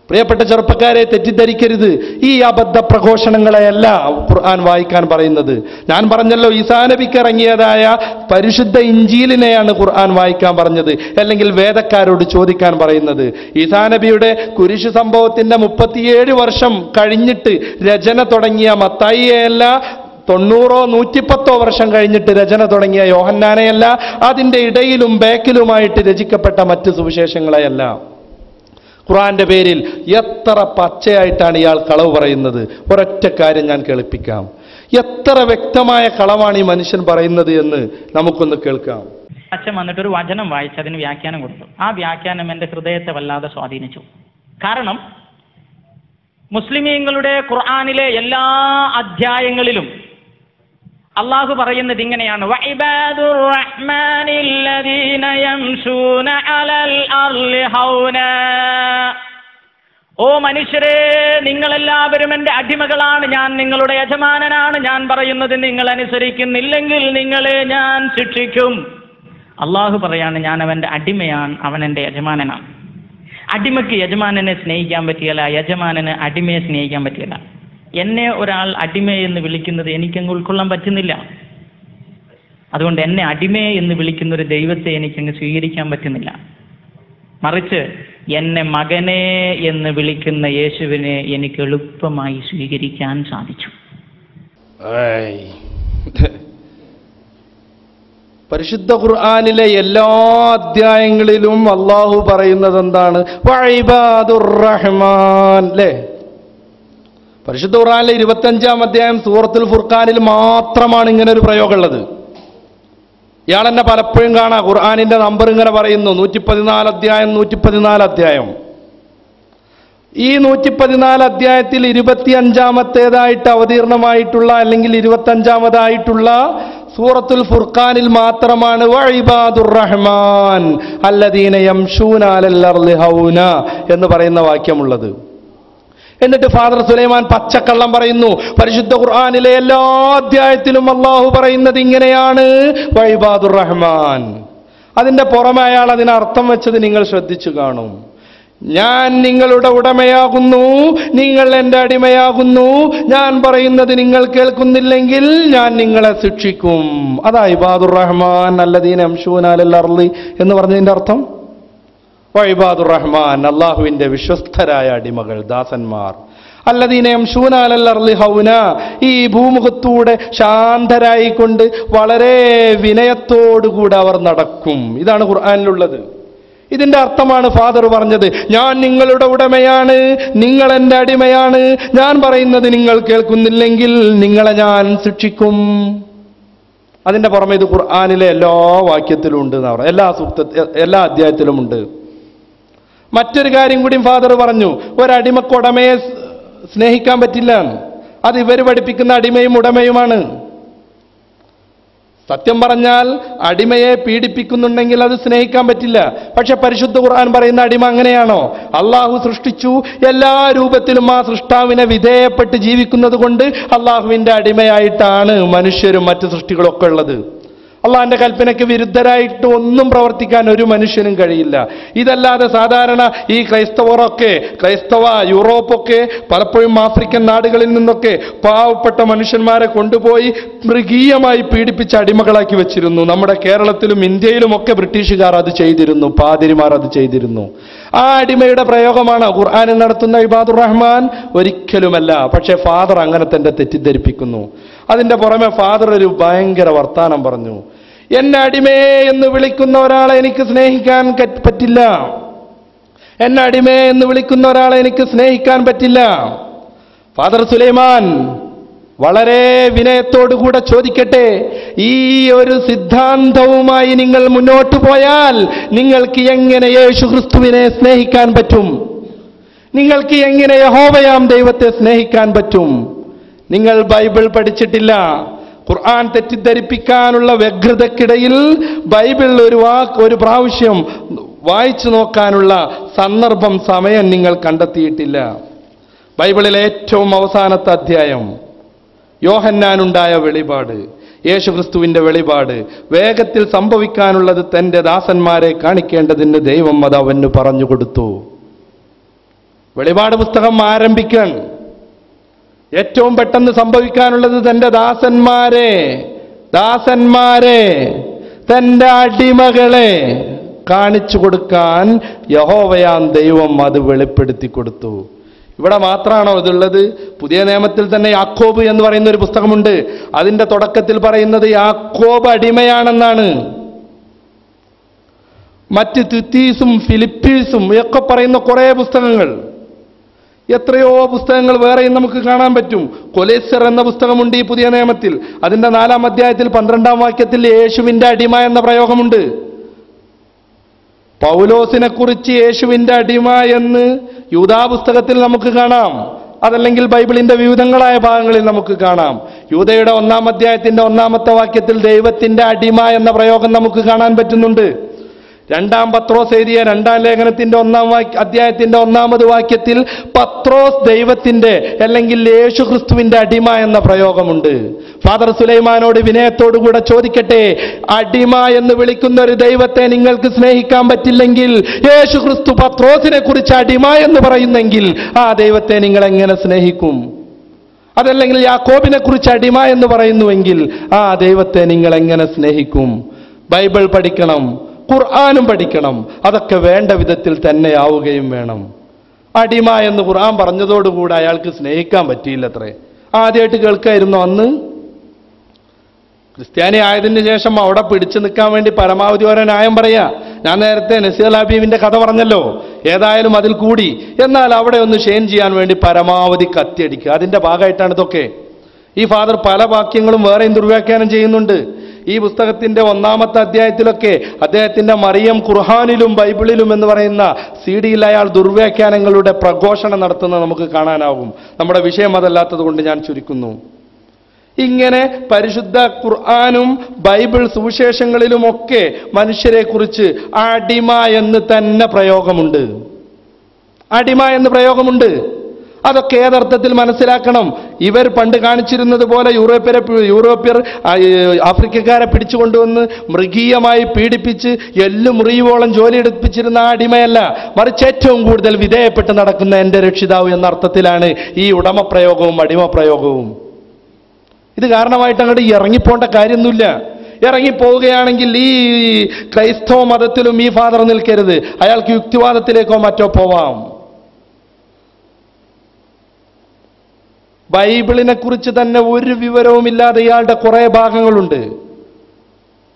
പ്രിയപ്പെട്ട ചെറുപ്പക്കാരെ, തെറ്റിദ്ധരിക്കരുത്. ഈ അബദ്ധ പ്രഘോഷണങ്ങളെയല്ല ഖുർആൻ വായിക്കാൻ പറയുന്നത്. ഞാൻ പറഞ്ഞല്ലോ, ഈസാ നബിക്ക് ഇറങ്ങിയതായ പരിശുദ്ധ ഇഞ്ചീലിനെയാണ് ഖുർആൻ വായിക്കാൻ പറഞ്ഞത്, അല്ലെങ്കിൽ വേദക്കാരോട് ചോദിക്കാൻ പറയുന്നത്. ഈസാ നബിയുടെ കുരിശ് സംഭവത്തിന്റെ 37 വർഷം കഴിഞ്ഞിട്ട് രചന തുടങ്ങിയ മത്തായിയെയല്ല, 90 110 വർഷം കഴിഞ്ഞിട്ട് രചന തുടങ്ങിയ യോഹന്നാനെയല്ല, അതിൻ്റെ ഇടയിലും ബാക്കിലുമായിട്ട് രചിക്കപ്പെട്ട മറ്റ് സുവിശേഷങ്ങളെയല്ല. ഖുർആന്റെ പേരിൽ എത്ര പച്ചയായിട്ടാണ് ഇയാൾ കളവ് പറയുന്നത്. ഒരൊറ്റ കാര്യം ഞാൻ കേൾപ്പിക്കാം. എത്ര വ്യക്തമായ കളവാണ് ഈ മനുഷ്യൻ പറയുന്നത് എന്ന് നമുക്കൊന്ന് കേൾക്കാം. അച്ഛൻ വന്നിട്ടൊരു വചനം വായിച്ച് അതിന് വ്യാഖ്യാനം കൊടുത്തു. ആ വ്യാഖ്യാനം എൻ്റെ ഹൃദയത്തെ വല്ലാതെ സ്വാധീനിച്ചു. കാരണം മുസ്ലിമീങ്ങളുടെ ഖുർആനിലെ എല്ലാ അധ്യായങ്ങളിലും അള്ളാഹു പറയുന്നത് ഇങ്ങനെയാണ്: വഇബാദുർ റഹ്മാനില്ലദീന യംശൂന അലൽ അർളി ഹൗനാ. ഓ മനുഷ്യരെ, നിങ്ങളെല്ലാവരും എൻ്റെ അടിമകളാണ്, ഞാൻ നിങ്ങളുടെ യജമാനനാണ്, ഞാൻ പറയുന്നത് നിങ്ങൾ അനുസരിക്കുന്നില്ലെങ്കിൽ നിങ്ങളെ ഞാൻ ശിക്ഷിക്കും. അള്ളാഹു പറയാണ്, ഞാൻ അവൻ്റെ അടിമയാണ്, അവൻ എൻ്റെ യജമാനനാണ്. അടിമയ്ക്ക് യജമാനനെ സ്നേഹിക്കാൻ പറ്റിയല്ല, യജമാനന് അടിമയെ സ്നേഹിക്കാൻ പറ്റിയല്ല. എന്നെ ഒരാൾ അടിമയെ എന്ന് വിളിക്കുന്നത് എനിക്കങ്ങ് ഉൾക്കൊള്ളാൻ പറ്റുന്നില്ല. അതുകൊണ്ട് എന്നെ അടിമയെ എന്ന് വിളിക്കുന്ന ഒരു ദൈവത്തെ എനിക്കങ്ങ് സ്വീകരിക്കാൻ പറ്റുന്നില്ല. മറിച്ച് എന്നെ മകനെ എന്ന് വിളിക്കുന്ന യേശുവിനെ എനിക്ക് എളുപ്പമായി സ്വീകരിക്കാൻ സാധിച്ചു. പരിശുദ്ധ ഖുർആനിലെ എല്ലാ അധ്യായങ്ങളിലും അള്ളാഹു പറയുന്നത് എന്താണ്? വഇബാദുർ റഹ്മാൻ. അല്ലേ? പരിശുദ്ധ ഖുർആനിലെ 25-ാം അധ്യായം സൂറത്തുൽ ഫുർഖാനിൽ മാത്രമാണ് ഇങ്ങനെ ഒരു പ്രയോഗമുള്ളത്. ഇയാൾ എന്നെ പലപ്പോഴും കാണാം ഖുർആനിന്റെ നമ്പർ ഇങ്ങനെ പറയുന്നു, 114 അധ്യായം 114 അധ്യായം. ഈ 114 അധ്യായത്തിൽ 25-ാമത്തേതായിട്ട് അവതീർണമായിട്ടുള്ള അല്ലെങ്കിൽ 25-ാമതായിട്ടുള്ള സൂറത്തുൽ ഫുർഖാനിൽ മാത്രമാണ് വഇബാദുർ റഹ്മാൻ അല്ലദീന യംശൂന അലൽ അർളി ഹൗന എന്ന് പറയുന്ന വാക്യമുള്ളത്. എന്നിട്ട് ഫാദർ സുലൈമാൻ പച്ചക്കള്ളം പറയുന്നു. പരിശുദ്ധ ഖുർആനിലെ എല്ലാ അധ്യായത്തിലും അള്ളാഹു പറയുന്നത് ഇങ്ങനെയാണ്, വഇബാദുർ റഹ്മാൻ. അതിന്റെ പുറമെ അയാൾ അതിന് അർത്ഥം വെച്ചത് നിങ്ങൾ ശ്രദ്ധിച്ചു കാണും. ഞാൻ നിങ്ങളുടെ ഉടമയാകുന്നു, നിങ്ങൾ എൻ്റെ അടിമയാകുന്നു, ഞാൻ പറയുന്നത് നിങ്ങൾ കേൾക്കുന്നില്ലെങ്കിൽ ഞാൻ നിങ്ങളെ ശിക്ഷിക്കും. അതാ ഇബാദുർ റഹ്മാൻ അല്ലദീന യംശൂന അലൽ അർളി എന്ന് പറഞ്ഞതിന്റെ അർത്ഥം. വഇബാദുർ റഹ്മാൻ, അള്ളാഹുവിന്റെ വിശ്വസ്തരായ അടിമകൾ, ദാസന്മാർ. അല്ലദീന യംശൂന അലൽ അർളി ഹൗന, ഈ ഭൂമുഖത്തൂടെ ശാന്തരായിക്കൊണ്ട് വളരെ വിനയത്തോടുകൂടെ അവർ നടക്കും. ഇതാണ് ഖുർആനിലുള്ളത്. ഇതിന്റെ അർത്ഥമാണ് ഫാദർ പറഞ്ഞത്. ഞാൻ നിങ്ങളുടെ ഉടമയാണ്, നിങ്ങൾ എൻ്റെ അടിമയാണ്, ഞാൻ പറയുന്നത് നിങ്ങൾ കേൾക്കുന്നില്ലെങ്കിൽ നിങ്ങളെ ഞാൻ ശിക്ഷിക്കും. അതിന്റെ പുറമെ ഇത് ഖുർആനിലെ എല്ലാ വാക്യത്തിലും ഉണ്ട് എന്നാ പറയുക, എല്ലാ അധ്യായത്തിലും ഉണ്ട്. മറ്റൊരു കാര്യം കൂടി ഫാദർ പറഞ്ഞു, ഒരടിമക്ക് ഉടമയെ സ്നേഹിക്കാൻ പറ്റില്ല. അത് ഇവർ പഠിപ്പിക്കുന്ന അടിമയും ഉടമയുമാണ്. സത്യം പറഞ്ഞാൽ അടിമയെ പീഡിപ്പിക്കുന്നുണ്ടെങ്കിൽ അത് സ്നേഹിക്കാൻ പറ്റില്ല. പക്ഷെ പരിശുദ്ധ ഖുർആൻ പറയുന്ന അടിമ അങ്ങനെയാണോ? അള്ളാഹു സൃഷ്ടിച്ചു, എല്ലാ രൂപത്തിലും ആ സൃഷ്ടാവിനെ വിധേയപ്പെട്ട് ജീവിക്കുന്നത് കൊണ്ട് അള്ളാഹുവിന്റെ അടിമയായിട്ടാണ് മനുഷ്യരും മറ്റു സൃഷ്ടികളൊക്കെ ഉള്ളത്. അള്ളാഹിന്റെ കൽപ്പനയ്ക്ക് വിരുദ്ധരായിട്ട് ഒന്നും പ്രവർത്തിക്കാൻ ഒരു മനുഷ്യനും കഴിയില്ല. ഇതല്ലാതെ സാധാരണ ഈ ക്രൈസ്തവ യൂറോപ്പൊക്കെ പലപ്പോഴും ആഫ്രിക്കൻ നാടുകളിൽ നിന്നൊക്കെ പാവപ്പെട്ട മനുഷ്യന്മാരെ കൊണ്ടുപോയി മൃഗീയമായി പീഡിപ്പിച്ച് അടിമകളാക്കി വെച്ചിരുന്നു. നമ്മുടെ കേരളത്തിലും ഇന്ത്യയിലുമൊക്കെ ബ്രിട്ടീഷുകാർ അത് ചെയ്തിരുന്നു, പാതിരിമാർ അത് ചെയ്തിരുന്നു. ആ അടിമയുടെ പ്രയോഗമാണ് ഖുർആനിൽ നടത്തുന്ന ഇബാദുർ റഹ്മാൻ? ഒരിക്കലുമല്ല. പക്ഷേ ഫാദർ അങ്ങനെ തന്നെ തെറ്റിദ്ധരിപ്പിക്കുന്നു. അതിന്റെ പുറമെ ഫാദർ ഒരു ഭയങ്കര വർത്താനം പറഞ്ഞു. എന്നെ അടിമയെ എന്ന് വിളിക്കുന്ന ഒരാളെ എനിക്ക് സ്നേഹിക്കാൻ പറ്റില്ല, എന്നെ അടിമയെ എന്ന് വിളിക്കുന്ന ഒരാളെ എനിക്ക് സ്നേഹിക്കാൻ പറ്റില്ല. ഫാദർ സുലൈമാൻ വളരെ വിനയത്തോടുകൂടെ ചോദിക്കട്ടെ, ഈ ഒരു സിദ്ധാന്തവുമായി നിങ്ങൾ മുന്നോട്ട് പോയാൽ നിങ്ങൾക്ക് എങ്ങനെ യേശു ക്രിസ്തുവിനെ സ്നേഹിക്കാൻ പറ്റും? നിങ്ങൾക്ക് എങ്ങനെ യഹോവയാം ദൈവത്തെ സ്നേഹിക്കാൻ പറ്റും? നിങ്ങൾ ബൈബിൾ പഠിച്ചിട്ടില്ല. ഖുർആൻ തെറ്റിദ്ധരിപ്പിക്കാനുള്ള വ്യഗ്രതയ്ക്കിടയിൽ ബൈബിൾ ഒരു പ്രാവശ്യം വായിച്ചു നോക്കാനുള്ള സന്ദർഭം, സമയം നിങ്ങൾ കണ്ടെത്തിയിട്ടില്ല. ബൈബിളിലെ ഏറ്റവും അവസാനത്തെ അധ്യായം യോഹന്നാനുണ്ടായ വെളിപാട്, യേശുക്രിസ്തുവിന്റെ വെളിപാട്, വേഗത്തിൽ സംഭവിക്കാനുള്ളത് തന്റെ ദാസന്മാരെ കാണിക്കേണ്ടതിന് ദൈവം അത് അവന് പറഞ്ഞു കൊടുത്തു. വെളിപാട് പുസ്തകം ആരംഭിക്കാൻ ഏറ്റവും പെട്ടെന്ന് സംഭവിക്കാനുള്ളത് തന്റെ ദാസന്മാരെ തന്റെ അടിമകളെ കാണിച്ചു കൊടുക്കാൻ യഹോവയാം ദൈവം അത് വെളിപ്പെടുത്തി കൊടുത്തു. ഇവിടെ മാത്രമാണോ ഇതുള്ളത്? പുതിയ നിയമത്തിൽ തന്നെ യാക്കോബ് എന്ന് പറയുന്ന ഒരു പുസ്തകമുണ്ട്. അതിന്റെ തുടക്കത്തിൽ പറയുന്നത് യാക്കോബ് അടിമയാണെന്നാണ്. മറ്റ് തിത്തീസും ഫിലിപ്പീസും ഒക്കെ പറയുന്ന കുറെ പുസ്തകങ്ങൾ, എത്രയോ പുസ്തകങ്ങൾ വേറെയും നമുക്ക് കാണാൻ പറ്റും. കൊലേസ്യർ എന്ന പുസ്തകമുണ്ട് ഈ പുതിയ നിയമത്തിൽ. അതിന്റെ 4-ാം അധ്യായത്തിൽ 12-ാം വാക്യത്തിൽ യേശുവിന്റെ അടിമ എന്ന പ്രയോഗമുണ്ട്. പൗലോസിനെ കുറിച്ച് യേശുവിന്റെ അടിമ എന്ന് യൂദാ പുസ്തകത്തിൽ നമുക്ക് കാണാം. അതല്ലെങ്കിൽ ബൈബിളിന്റെ വിവിധങ്ങളായ ഭാഗങ്ങളിൽ നമുക്ക് കാണാം. യൂദയുടെ 1-ാം അധ്യായത്തിന്റെ 1-ാമത്തെ വാക്യത്തിൽ ദൈവത്തിന്റെ അടിമ എന്ന പ്രയോഗം നമുക്ക് കാണാൻ പറ്റുന്നുണ്ട്. 2-ാം പത്രോസ് എഴുതിയ 2-ാം ലേഖനത്തിന്റെ 1-ാം അധ്യായത്തിന്റെ 1-ാമത് വാക്യത്തിൽ പത്രോസ് ദൈവത്തിന്റെ അല്ലെങ്കിൽ യേശു ക്രിസ്തുവിന്റെ അടിമ എന്ന പ്രയോഗമുണ്ട്. ഫാദർ സുലൈമാനോട് വിനയത്തോടുകൂടെ ചോദിക്കട്ടെ, അടിമ എന്ന് വിളിക്കുന്ന ഒരു ദൈവത്തെ നിങ്ങൾക്ക് സ്നേഹിക്കാൻ പറ്റില്ലെങ്കിൽ, യേശു ക്രിസ്തു പത്രോസിനെ കുറിച്ച് അടിമ എന്ന് പറയുന്നെങ്കിൽ ആ ദൈവത്തെ നിങ്ങൾ എങ്ങനെ സ്നേഹിക്കും? അതല്ലെങ്കിൽ യാക്കോബിനെ കുറിച്ച് അടിമ എന്ന് പറയുന്നുവെങ്കിൽ ആ ദൈവത്തെ നിങ്ങൾ എങ്ങനെ സ്നേഹിക്കും? ബൈബിൾ പഠിക്കണം, ഖുർആനും പഠിക്കണം. അതൊക്കെ വേണ്ട വിധത്തിൽ തന്നെ ആവുകയും വേണം. അടിമ എന്ന് ഖുർആൻ പറഞ്ഞതോടുകൂടെ അയാൾക്ക് സ്നേഹിക്കാൻ പറ്റിയില്ലത്രേ. ആദ്യമായിട്ട് കേൾക്കായിരുന്നു. അന്ന് ക്രിസ്ത്യാനി ആയതിന് ശേഷം അവിടെ പിടിച്ചു നിൽക്കാൻ വേണ്ടി പരമാവധി ഓരോ ന്യായം പറയാ. ഞാൻ നേരത്തെ നസീർ ഹബീബിന്റെ കഥ പറഞ്ഞല്ലോ, ഏതായാലും അതിൽ കൂടി. എന്നാൽ അവിടെ ഒന്ന് ഷെയിൻ ചെയ്യാൻ വേണ്ടി പരമാവധി കത്തിയടിക്കുക. അതിന്റെ ഭാഗമായിട്ടാണ് ഇതൊക്കെ. ഈ ഫാദർ പല വാക്യങ്ങളും വേറെയും ദുർവ്യാഖ്യാനം ചെയ്യുന്നുണ്ട്. ഈ പുസ്തകത്തിന്റെ 1-ാമത്തെ അധ്യായത്തിലൊക്കെ അദ്ദേഹത്തിന്റെ മറിയം ഖുർആനിലും ബൈബിളിലും എന്ന് പറയുന്ന CD-യിൽ അയാൾ ദുർവ്യാഖ്യാനങ്ങളുടെ പ്രഘോഷണം നടത്തുന്നത് നമുക്ക് കാണാനാവും. നമ്മുടെ വിഷയം അതല്ലാത്തത് കൊണ്ട് ഞാൻ ചുരുക്കുന്നു. ഇങ്ങനെ പരിശുദ്ധ ഖുർആനും ബൈബിൾ സുവിശേഷങ്ങളിലുമൊക്കെ മനുഷ്യരെ കുറിച്ച് അടിമ എന്ന് തന്നെ പ്രയോഗമുണ്ട്. അടിമ എന്ന് പ്രയോഗമുണ്ട്. അതൊക്കെ ഏതർത്ഥത്തിൽ മനസ്സിലാക്കണം. ഇവർ പണ്ട് കാണിച്ചിരുന്നത് പോലെ യൂറോപ്യർ ആഫ്രിക്കക്കാരെ പിടിച്ചുകൊണ്ടുവന്ന് മൃഗീയമായി പീഡിപ്പിച്ച് എല്ല് മുറിയുവോളം ജോലി എടുപ്പിച്ചിരുന്ന ആ അടിമയല്ല, മറിച്ച് ഏറ്റവും കൂടുതൽ വിധേയപ്പെട്ട് നടക്കുന്ന എൻ്റെ രക്ഷിതാവ് എന്ന അർത്ഥത്തിലാണ് ഈ ഉടമപ്രയോഗവും അടിമപ്രയോഗവും. ഇത് കാരണമായിട്ട് അങ്ങോട്ട് ഇറങ്ങിപ്പോണ്ട കാര്യമൊന്നുമില്ല. ഇറങ്ങിപ്പോവുകയാണെങ്കിൽ ഈ ക്രൈസ്തവ മതത്തിലും ഈ ഫാദർ നിൽക്കരുത്, അയാൾക്ക് യുക്തിവാദത്തിലേക്കോ മറ്റോ പോവാം. ബൈബിളിനെ കുറിച്ച് തന്നെ ഒരു വിവരവുമില്ലാതെ ഇയാളുടെ കുറെ ഭാഗങ്ങളുണ്ട്.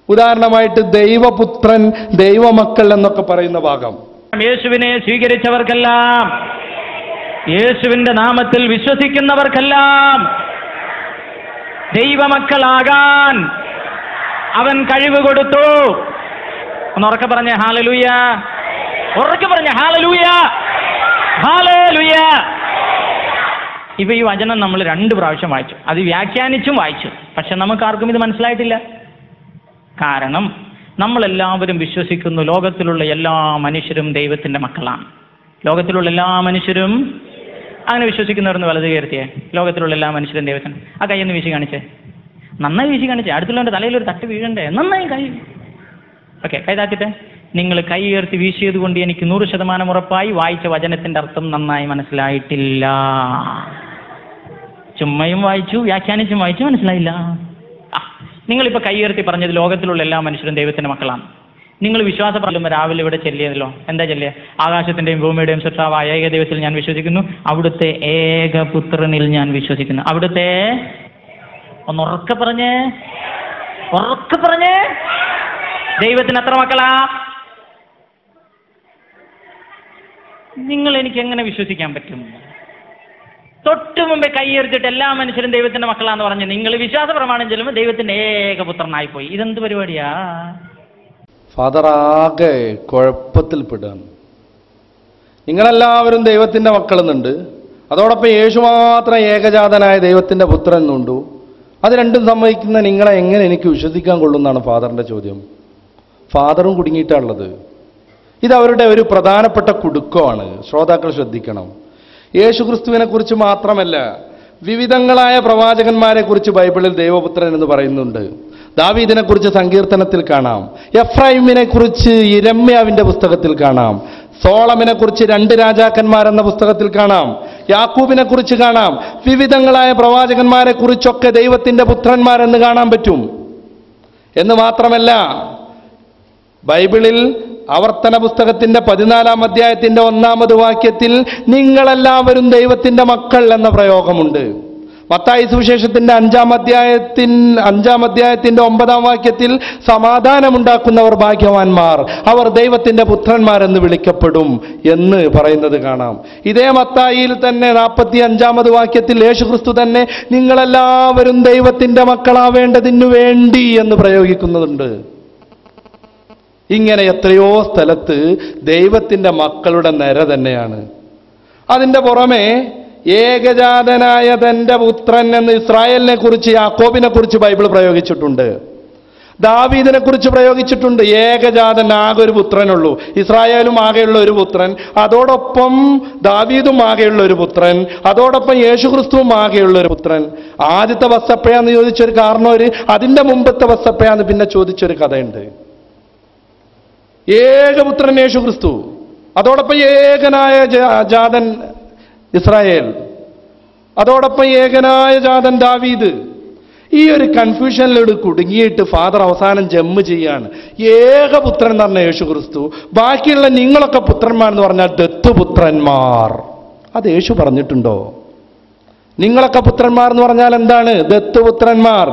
ഉദാഹരണമായിട്ട് ദൈവപുത്രൻ, ദൈവമക്കൾ എന്നൊക്കെ പറയുന്ന ഭാഗം. യേശുവിനെ സ്വീകരിച്ചവർക്കെല്ലാം, യേശുവിന്റെ നാമത്തിൽ വിശ്വസിക്കുന്നവർക്കെല്ലാം ദൈവമക്കളാകാൻ അവൻ കഴിവ് കൊടുത്തു. ഒന്ന് ഉറക്കെ പറഞ്ഞ ഹല്ലേലൂയ, ഉറക്കെ പറഞ്ഞ ഹല്ലേലൂയ, ഹല്ലേലൂയ. ഇപ്പൊ ഈ വചനം നമ്മൾ 2 പ്രാവശ്യം വായിച്ചു, അത് വ്യാഖ്യാനിച്ചും വായിച്ചു. പക്ഷെ നമുക്കാർക്കും ഇത് മനസ്സിലായിട്ടില്ല. കാരണം നമ്മളെല്ലാവരും വിശ്വസിക്കുന്നു ലോകത്തിലുള്ള എല്ലാ മനുഷ്യരും ദൈവത്തിന്റെ മക്കളാണ്. ലോകത്തിലുള്ള എല്ലാ മനുഷ്യരും അങ്ങനെ വിശ്വസിക്കുന്നവരെന്ന് വലത് കയർത്തിയേ. ലോകത്തിലുള്ള എല്ലാ മനുഷ്യരും ദൈവത്തിന്. ആ കൈയൊന്ന് വീശി കാണിച്ചേ, നന്നായി വീശി കാണിച്ചേ. അടുത്തുള്ളവൻ്റെ തലയിൽ ഒരു തട്ട് വീഴണ്ടേ? നന്നായി കൈ. ഓക്കെ, കൈ താത്തിട്ടെ. നിങ്ങൾ കൈ ഉയർത്തി വീശിയത് കൊണ്ട് എനിക്ക് 100% ഉറപ്പായി വായിച്ച വചനത്തിന്റെ അർത്ഥം നന്നായി മനസ്സിലായിട്ടില്ല. ചുമ്മയും വായിച്ചു, വ്യാഖ്യാനിച്ചും വായിച്ചു, മനസ്സിലായില്ല. നിങ്ങളിപ്പോൾ കൈ ഉയർത്തി പറഞ്ഞത് ലോകത്തിലുള്ള എല്ലാ മനുഷ്യരും ദൈവത്തിന്റെ മക്കളാണ്. നിങ്ങൾ വിശ്വാസപ്രകാരം രാവിലെ ഇവിടെ ചെല്ലിയതല്ലോ. എന്താ ചെല്ലിയ? ആകാശത്തിന്റെയും ഭൂമിയുടെയും സൃഷ്ടാവായ ഏക ദൈവത്തിൽ ഞാൻ വിശ്വസിക്കുന്നു, അവിടുത്തെ ഏകപുത്രനിൽ ഞാൻ വിശ്വസിക്കുന്നു. അവിടുത്തെ, ഒന്ന് ഉറക്കെ പറഞ്ഞേ, ഉറക്കെ പറഞ്ഞേ, ദൈവത്തിന് എത്ര മക്കളാ? നിങ്ങൾ എനിക്ക് എങ്ങനെ വിശ്വസിക്കാൻ പറ്റും? തൊട്ടു മുമ്പേ കൈയ്യെടുത്തിട്ട് എല്ലാ മനുഷ്യരും ദൈവത്തിന്റെ മക്കളാന്ന് പറഞ്ഞ് നിങ്ങൾ വിശ്വാസ പ്രമാണം ചെല്ലുമ്പോൾ ദൈവത്തിന്റെ ഏകപുത്രനായി പോയി. ഇതെന്ത് പരിപാടിയാ? ഫാദർ ആകെ കുഴപ്പത്തിൽപ്പെടുകയാണ്. നിങ്ങളെല്ലാവരും ദൈവത്തിന്റെ മക്കളെന്നുണ്ട്, അതോടൊപ്പം യേശു മാത്രം ഏകജാതനായ ദൈവത്തിന്റെ പുത്രൻ എന്നുണ്ടു. അത് രണ്ടും സമ്മതിക്കുന്ന നിങ്ങളെ എങ്ങനെ എനിക്ക് വിശ്വസിക്കാൻ കൊള്ളുന്നതാണ് ഫാദറിന്റെ ചോദ്യം. ഫാദറും കുടുങ്ങിയിട്ടാണുള്ളത്. ഇത് അവരുടെ ഒരു പ്രധാനപ്പെട്ട കുടുക്കമാണ്. ശ്രോതാക്കൾ ശ്രദ്ധിക്കണം. യേശുക്രിസ്തുവിനെ കുറിച്ച് മാത്രമല്ല, വിവിധങ്ങളായ പ്രവാചകന്മാരെ കുറിച്ച് ബൈബിളിൽ ദൈവപുത്രൻ എന്ന് പറയുന്നുണ്ട്. ദാവീദിനെ കുറിച്ച് സങ്കീർത്തനത്തിൽ കാണാം, എഫ്രൈമിനെ കുറിച്ച് യിരെമ്യാവിന്റെ പുസ്തകത്തിൽ കാണാം, സോളമിനെ കുറിച്ച് 2 രാജാക്കന്മാരെന്ന പുസ്തകത്തിൽ കാണാം, യാക്കൂബിനെ കുറിച്ച് കാണാം. വിവിധങ്ങളായ പ്രവാചകന്മാരെ കുറിച്ചൊക്കെ ദൈവത്തിന്റെ പുത്രന്മാരെന്ന് കാണാൻ പറ്റും. എന്ന് മാത്രമല്ല, ബൈബിളിൽ ആവർത്തന പുസ്തകത്തിന്റെ 14-ാം അധ്യായത്തിന്റെ 1-ാമത് വാക്യത്തിൽ നിങ്ങളെല്ലാവരും ദൈവത്തിന്റെ മക്കൾ എന്ന പ്രയോഗമുണ്ട്. മത്തായി സുവിശേഷത്തിന്റെ 5-ാം അധ്യായത്തിന്റെ 9-ാം വാക്യത്തിൽ സമാധാനമുണ്ടാക്കുന്നവർ ഭാഗ്യവാന്മാർ, അവർ ദൈവത്തിന്റെ പുത്രന്മാരെന്ന് വിളിക്കപ്പെടും എന്ന് പറയുന്നത് കാണാം. ഇതേ മത്തായിയിൽ തന്നെ 45-ാമത് വാക്യത്തിൽ യേശുക്രിസ്തു തന്നെ നിങ്ങളെല്ലാവരും ദൈവത്തിന്റെ മക്കളാവേണ്ടതിനു വേണ്ടി എന്ന് പ്രയോഗിക്കുന്നുണ്ട്. ഇങ്ങനെ എത്രയോ സ്ഥലത്ത് ദൈവത്തിന്റെ മക്കളുടെ നിര തന്നെയാണ്. അതിൻ്റെ പുറമെ ഏകജാതനായ തൻ്റെ പുത്രൻ എന്ന് ഇസ്രായേലിനെ കുറിച്ച്, യാക്കോബിനെ കുറിച്ച് ബൈബിൾ പ്രയോഗിച്ചിട്ടുണ്ട്. ദാവീദിനെ കുറിച്ച് പ്രയോഗിച്ചിട്ടുണ്ട്. ഏകജാതൻ, ആകെ ഒരു പുത്രനുള്ളൂ. ഇസ്രായേലും ആകെയുള്ള ഒരു പുത്രൻ, അതോടൊപ്പം ദാവീദും ആകെയുള്ള ഒരു പുത്രൻ, അതോടൊപ്പം യേശുക്രിസ്തുവും ആകെയുള്ള ഒരു പുത്രൻ. ആദ്യത്തെ ബസ് എപ്പോഴാന്ന് ചോദിച്ചൊരു കാരണവര്, അതിൻ്റെ മുമ്പത്തെ ബസ് എപ്പോഴാന്ന് പിന്നെ ചോദിച്ചൊരു കഥയുണ്ട്. ഏകപുത്രൻ യേശുക്രിസ്തു, അതോടൊപ്പം ഏകനായ ജാതൻ ഇസ്രായേൽ, അതോടൊപ്പം ഏകനായ ജാതൻ ദാവീദ്. ഈ ഒരു കൺഫ്യൂഷനിലോട് കുടുങ്ങിയിട്ട് ഫാദർ അവസാനം ജമ്മ് ചെയ്യാണ്. ഏകപുത്രൻ എന്ന് പറഞ്ഞ യേശുക്രിസ്തു, ബാക്കിയുള്ള നിങ്ങളൊക്കെ പുത്രന്മാരെന്ന് പറഞ്ഞാൽ ദത്തുപുത്രന്മാർ. അത് യേശു പറഞ്ഞിട്ടുണ്ടോ? നിങ്ങളൊക്കെ പുത്രന്മാർ എന്ന് പറഞ്ഞാൽ എന്താണ്? ദത്തുപുത്രന്മാർ.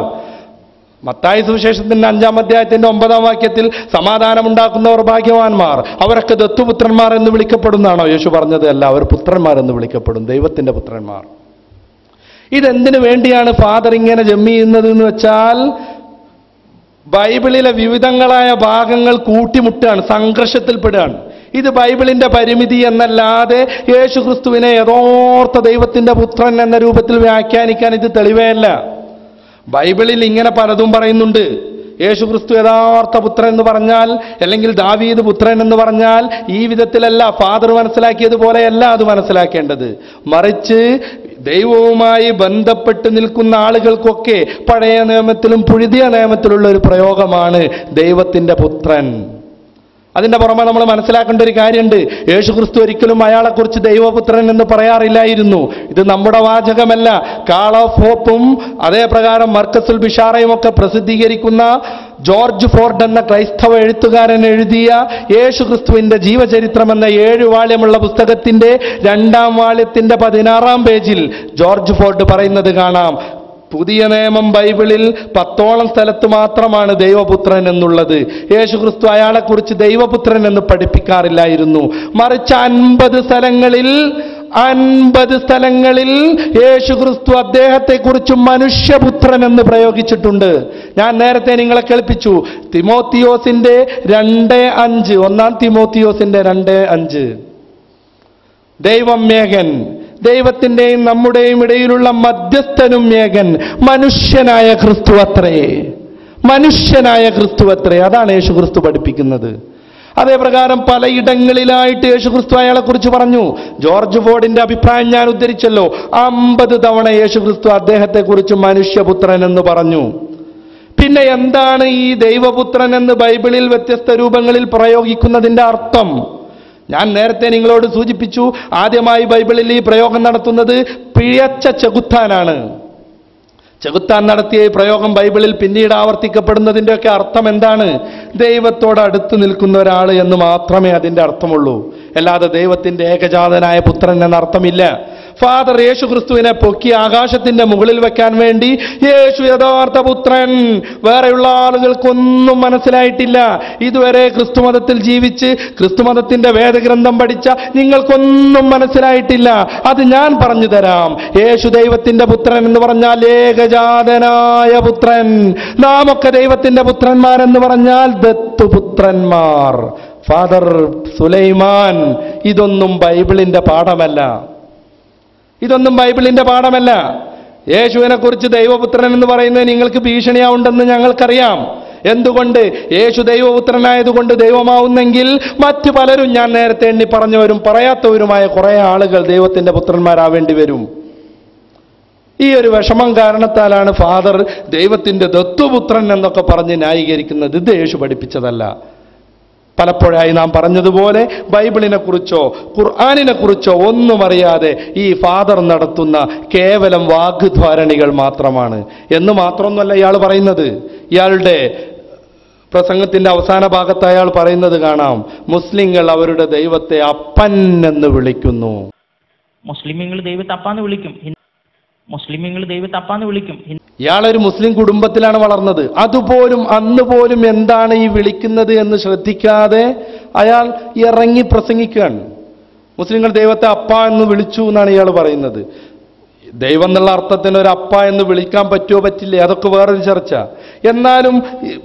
മത്തായി സുവിശേഷത്തിന്റെ 5-ാം അധ്യായത്തിന്റെ 9-ാം വാക്യത്തിൽ സമാധാനമുണ്ടാക്കുന്നവർ ഭാഗ്യവാന്മാർ, അവരൊക്കെ ദത്തുപുത്രന്മാർ എന്ന് വിളിക്കപ്പെടുന്നതാണോ യേശു പറഞ്ഞത്? അല്ല, അവർ പുത്രന്മാരെന്ന് വിളിക്കപ്പെടും, ദൈവത്തിന്റെ പുത്രന്മാർ. ഇതെന്തിനു വേണ്ടിയാണ് ഫാദർ ഇങ്ങനെ ജമ്മി ചെയ്യുന്നത് എന്ന് വെച്ചാൽ, ബൈബിളിലെ വിവിധങ്ങളായ ഭാഗങ്ങൾ കൂട്ടിമുട്ടുകയാണ്, സംഘർഷത്തിൽപ്പെടുകയാണ്. ഇത് ബൈബിളിന്റെ പരിമിതി എന്നല്ലാതെ യേശുക്രിസ്തുവിനെ യഥാർത്ഥ ദൈവത്തിന്റെ പുത്രൻ എന്ന രൂപത്തിൽ വ്യാഖ്യാനിക്കാൻ ഇത് തെളിവേ അല്ല. ബൈബിളിൽ ഇങ്ങനെ പലതും പറയുന്നുണ്ട്. യേശുക്രിസ്തു യഥാർത്ഥ പുത്രൻ എന്ന് പറഞ്ഞാൽ, അല്ലെങ്കിൽ ദാവീദ് പുത്രൻ എന്ന് പറഞ്ഞാൽ ഈ വിധത്തിലല്ല, ഫാദർ മനസ്സിലാക്കിയതുപോലെയല്ല അത് മനസ്സിലാക്കേണ്ടത്. മറിച്ച് ദൈവവുമായി ബന്ധപ്പെട്ട് നിൽക്കുന്ന ആളുകൾക്കൊക്കെ പഴയ നിയമത്തിലും പുതിയ നിയമത്തിലുള്ള ഒരു പ്രയോഗമാണ് ദൈവത്തിൻ്റെ പുത്രൻ. അതിൻ്റെ പുറമെ നമ്മൾ മനസ്സിലാക്കേണ്ട ഒരു കാര്യമുണ്ട്. യേശുക്രിസ്തു ഒരിക്കലും അയാളെക്കുറിച്ച് ദൈവപുത്രൻ എന്ന് പറയാറില്ലായിരുന്നു. ഇത് നമ്മുടെ വാചകമല്ല. കാൾ ഓഫ് ഹോപ്പും അതേപ്രകാരം മർക്കസുൽ ബിഷാറയും ഒക്കെ പ്രസിദ്ധീകരിക്കുന്ന ജോർജ് ഫോർഡ് എന്ന ക്രൈസ്തവ എഴുത്തുകാരൻ എഴുതിയ യേശുക്രിസ്തുവിന്റെ ജീവചരിത്രം എന്ന 7 വാള്യമുള്ള പുസ്തകത്തിന്റെ 2-ാം വാള്യത്തിന്റെ 16-ാം പേജിൽ ജോർജ് ഫോർഡ് പറയുന്നത് കാണാം. പുതിയ നിയമം ബൈബിളിൽ 10ഓളം സ്ഥലത്ത് മാത്രമാണ് ദൈവപുത്രൻ എന്നുള്ളത്. യേശുക്രിസ്തു അയാളെക്കുറിച്ച് ദൈവപുത്രൻ എന്ന് പഠിപ്പിക്കാറില്ലായിരുന്നു. മറിച്ച് 50 സ്ഥലങ്ങളിൽ യേശുക്രിസ്തു അദ്ദേഹത്തെക്കുറിച്ച് മനുഷ്യപുത്രൻ എന്ന് പ്രയോഗിച്ചിട്ടുണ്ട്. ഞാൻ നേരത്തെ നിങ്ങളെ കേൾപ്പിച്ചു. തിമോത്തിയോസിന്റെ 2:5, 1 തിമോത്തിയോസിന്റെ 2:5, ദൈവം ഏകൻ, ദൈവത്തിൻ്റെയും നമ്മുടെയും ഇടയിലുള്ള മധ്യസ്ഥനും ഏകൻ, മനുഷ്യനായ ക്രിസ്തു അത്രേ, മനുഷ്യനായ ക്രിസ്തു അത്രേ. അതാണ് യേശുക്രിസ്തു പഠിപ്പിക്കുന്നത്. അതേപ്രകാരം പലയിടങ്ങളിലായിട്ട് യേശുക്രിസ്തു അയാളെക്കുറിച്ച് പറഞ്ഞു. ജോർജ് ഫോർഡിന്റെ അഭിപ്രായം ഞാൻ ഉദ്ധരിച്ചല്ലോ. 50 തവണ യേശുക്രിസ്തു അദ്ദേഹത്തെക്കുറിച്ച് മനുഷ്യപുത്രൻ എന്ന് പറഞ്ഞു. പിന്നെ എന്താണ് ഈ ദൈവപുത്രൻ എന്ന് ബൈബിളിൽ വ്യത്യസ്ത രൂപങ്ങളിൽ പ്രയോഗിക്കുന്നതിൻ്റെ അർത്ഥം? ഞാൻ നേരത്തെ നിങ്ങളോട് സൂചിപ്പിച്ചു. ആദ്യമായി ബൈബിളിൽ ഈ പ്രയോഗം നടത്തുന്നത് പിഴച്ച ചെകുത്താനാണ്. ചെകുത്താൻ നടത്തിയ ഈ പ്രയോഗം ബൈബിളിൽ പിന്നീട് ആവർത്തിക്കപ്പെടുന്നതിൻ്റെയൊക്കെ അർത്ഥം എന്താണ്? ദൈവത്തോട് അടുത്ത് നിൽക്കുന്ന ഒരാൾ എന്ന് മാത്രമേ അതിൻ്റെ അർത്ഥമുള്ളൂ. അല്ലാതെ ദൈവത്തിൻ്റെ ഏകജാതനായ പുത്രൻ എന്നർത്ഥമില്ല. ഫാദർ യേശുക്രിസ്തുവിനെ പൊക്കി ആകാശത്തിന്റെ മുകളിൽ വെക്കാൻ വേണ്ടി യേശു യഥാർത്ഥ പുത്രൻ, വേറെയുള്ള ആളുകൾക്കൊന്നും മനസ്സിലായിട്ടില്ല. ഇതുവരെ ക്രിസ്തുമതത്തിൽ ജീവിച്ച് ക്രിസ്തുമതത്തിന്റെ വേദഗ്രന്ഥം പഠിച്ച നിങ്ങൾക്കൊന്നും മനസ്സിലായിട്ടില്ല. അത് ഞാൻ പറഞ്ഞു തരാം. യേശു ദൈവത്തിന്റെ പുത്രൻ എന്ന് പറഞ്ഞാൽ ഏകജാതനായ പുത്രൻ. നാം ഒക്കെ ദൈവത്തിന്റെ പുത്രന്മാരെന്ന് പറഞ്ഞാൽ ദത്തുപുത്രന്മാർ. ഫാദർ സുലൈമാൻ, ഇതൊന്നും ബൈബിളിന്റെ പാഠമല്ല. ഇതൊന്നും ബൈബിളിന്റെ പാഠമല്ല. യേശുവിനെ കുറിച്ച് ദൈവപുത്രൻ എന്ന് പറയുന്നത് നിങ്ങൾക്ക് ഭീഷണിയാവുണ്ടെന്ന് ഞങ്ങൾക്കറിയാം. എന്തുകൊണ്ട്? യേശു ദൈവപുത്രനായതുകൊണ്ട് ദൈവമാവുന്നെങ്കിൽ മറ്റു പലരും, ഞാൻ നേരത്തെ എണ്ണി പറഞ്ഞവരും പറയാത്തവരുമായ കുറേ ആളുകൾ ദൈവത്തിന്റെ പുത്രന്മാരാവേണ്ടി വരും. ഈ ഒരു വിഷമം കാരണത്താലാണ് ഫാദർ ദൈവത്തിന്റെ ദത്തുപുത്രൻ എന്നൊക്കെ പറഞ്ഞ് ന്യായീകരിക്കുന്നത്. ഇത് യേശു പഠിപ്പിച്ചതല്ല. പലപ്പോഴായി നാം പറഞ്ഞതുപോലെ ബൈബിളിനെ കുറിച്ചോ ഖുർആനിനെ കുറിച്ചോ ഒന്നും അറിയാതെ ഈ ഫാദർ നടത്തുന്ന കേവലം വാഗ്ധാരണികൾ മാത്രമാണ് എന്ന് മാത്രമൊന്നുമല്ല ഇയാൾ പറയുന്നത്. ഇയാളുടെ പ്രസംഗത്തിന്റെ അവസാന ഭാഗത്ത് അയാൾ പറയുന്നത് കാണാം, മുസ്ലിങ്ങൾ അവരുടെ ദൈവത്തെ അപ്പൻ എന്ന് വിളിക്കുന്നു. മുസ്ലിമീങ്ങൾ ദൈവത്തെ അപ്പാന്ന് വിളിക്കും. മുസ്ലിമീങ്ങൾ ദൈവത്തെ അപ്പാന്ന് വിളിക്കും. ഇയാളൊരു മുസ്ലിം കുടുംബത്തിലാണ് വളർന്നത്. അതുപോലും അന്ന് പോലും എന്താണ് ഈ വിളിക്കുന്നത് എന്ന് ശ്രദ്ധിക്കാതെ അയാൾ ഇറങ്ങി പ്രസംഗിക്കുകയാണ്. മുസ്ലിങ്ങൾ ദൈവത്തെ അപ്പ എന്ന് വിളിച്ചു എന്നാണ് ഇയാൾ പറയുന്നത്. ദൈവം എന്നുള്ള അർത്ഥത്തിന് ഒരു അപ്പ എന്ന് വിളിക്കാൻ പറ്റുമോ പറ്റില്ലേ, അതൊക്കെ വേറൊരു ചർച്ച. എന്നാലും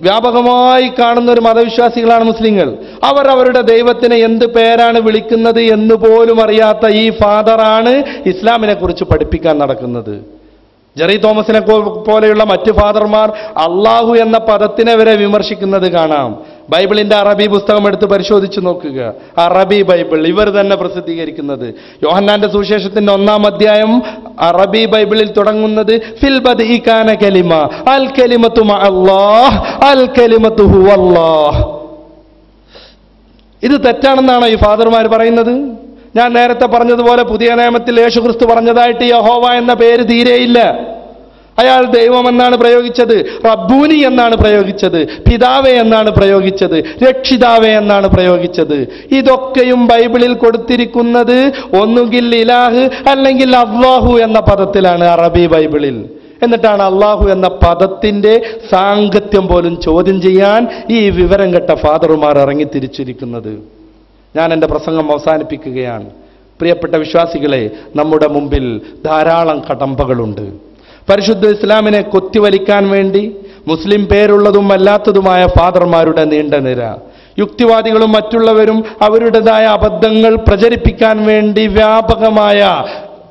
വ്യാപകമായി കാണുന്ന ഒരു മതവിശ്വാസികളാണ് മുസ്ലിങ്ങൾ. അവരവരുടെ ദൈവത്തിനെ എന്ത് പേരാണ് വിളിക്കുന്നത് എന്ന് പോലും അറിയാത്ത ഈ ഫാദറാണ് ഇസ്ലാമിനെ കുറിച്ച് പഠിപ്പിക്കാൻ നടക്കുന്നത്. ജെറി തോമസിനെ പോലെയുള്ള മറ്റ് ഫാദർമാർ അള്ളാഹു എന്ന പദത്തിനെ വരെ വിമർശിക്കുന്നത് കാണാം. ബൈബിളിന്റെ അറബി പുസ്തകം എടുത്ത് പരിശോധിച്ച് നോക്കുക. അറബി ബൈബിൾ ഇവർ തന്നെ പ്രസിദ്ധീകരിക്കുന്നത്. യോഹന്നാന്റെ സുവിശേഷത്തിന്റെ 1-ാം അധ്യായം അറബി ബൈബിളിൽ തുടങ്ങുന്നത് ഫിൽ ബദ്ഇ കാന കലിമ അൽ കലിമതു മഅല്ലാഹ് അൽ കലിമതു ഹുവല്ലാഹ്. ഇത് തെറ്റാണെന്നാണ് ഈ ഫാദർമാർ പറയുന്നത്. ഞാൻ നേരത്തെ പറഞ്ഞതുപോലെ പുതിയ നിയമത്തിൽ യേശുക്രിസ്തു പറഞ്ഞതായിട്ട് യഹോവ എന്ന പേര് തീരെയില്ല. അയാൾ ദൈവം എന്നാണ് പ്രയോഗിച്ചത്, റബ്ബൂനി എന്നാണ് പ്രയോഗിച്ചത്, പിതാവേ എന്നാണ് പ്രയോഗിച്ചത്, രക്ഷിതാവേ എന്നാണ് പ്രയോഗിച്ചത്. ഇതൊക്കെയും ബൈബിളിൽ കൊടുത്തിരിക്കുന്നത് ഒന്നുകിൽ ഇലാഹ് അല്ലെങ്കിൽ അല്ലാഹു എന്ന പദത്തിലാണ് അറബി ബൈബിളിൽ. എന്നിട്ടാണ് അല്ലാഹു എന്ന പദത്തിന്റെ സാങ്കത്യം പോലും ചോദ്യം ചെയ്യാൻ ഈ വിവരം കെട്ട ഫാദർമാർ ഇറങ്ങിത്തിരിച്ചിരിക്കുന്നത്. ഞാൻ എൻ്റെ പ്രസംഗം അവസാനിപ്പിക്കുകയാണ്. പ്രിയപ്പെട്ട വിശ്വാസികളെ, നമ്മുടെ മുമ്പിൽ ധാരാളം കടമ്പകളുണ്ട്. പരിശുദ്ധ ഇസ്ലാമിനെ കൊത്തിവലിക്കാൻ വേണ്ടി മുസ്ലിം പേരുള്ളതും അല്ലാത്തതുമായ ഫാദർമാരുടെ നീണ്ട നിര. യുക്തിവാദികളും മറ്റുള്ളവരും അവരുടേതായ അബദ്ധങ്ങൾ പ്രചരിപ്പിക്കാൻ വേണ്ടി വ്യാപകമായ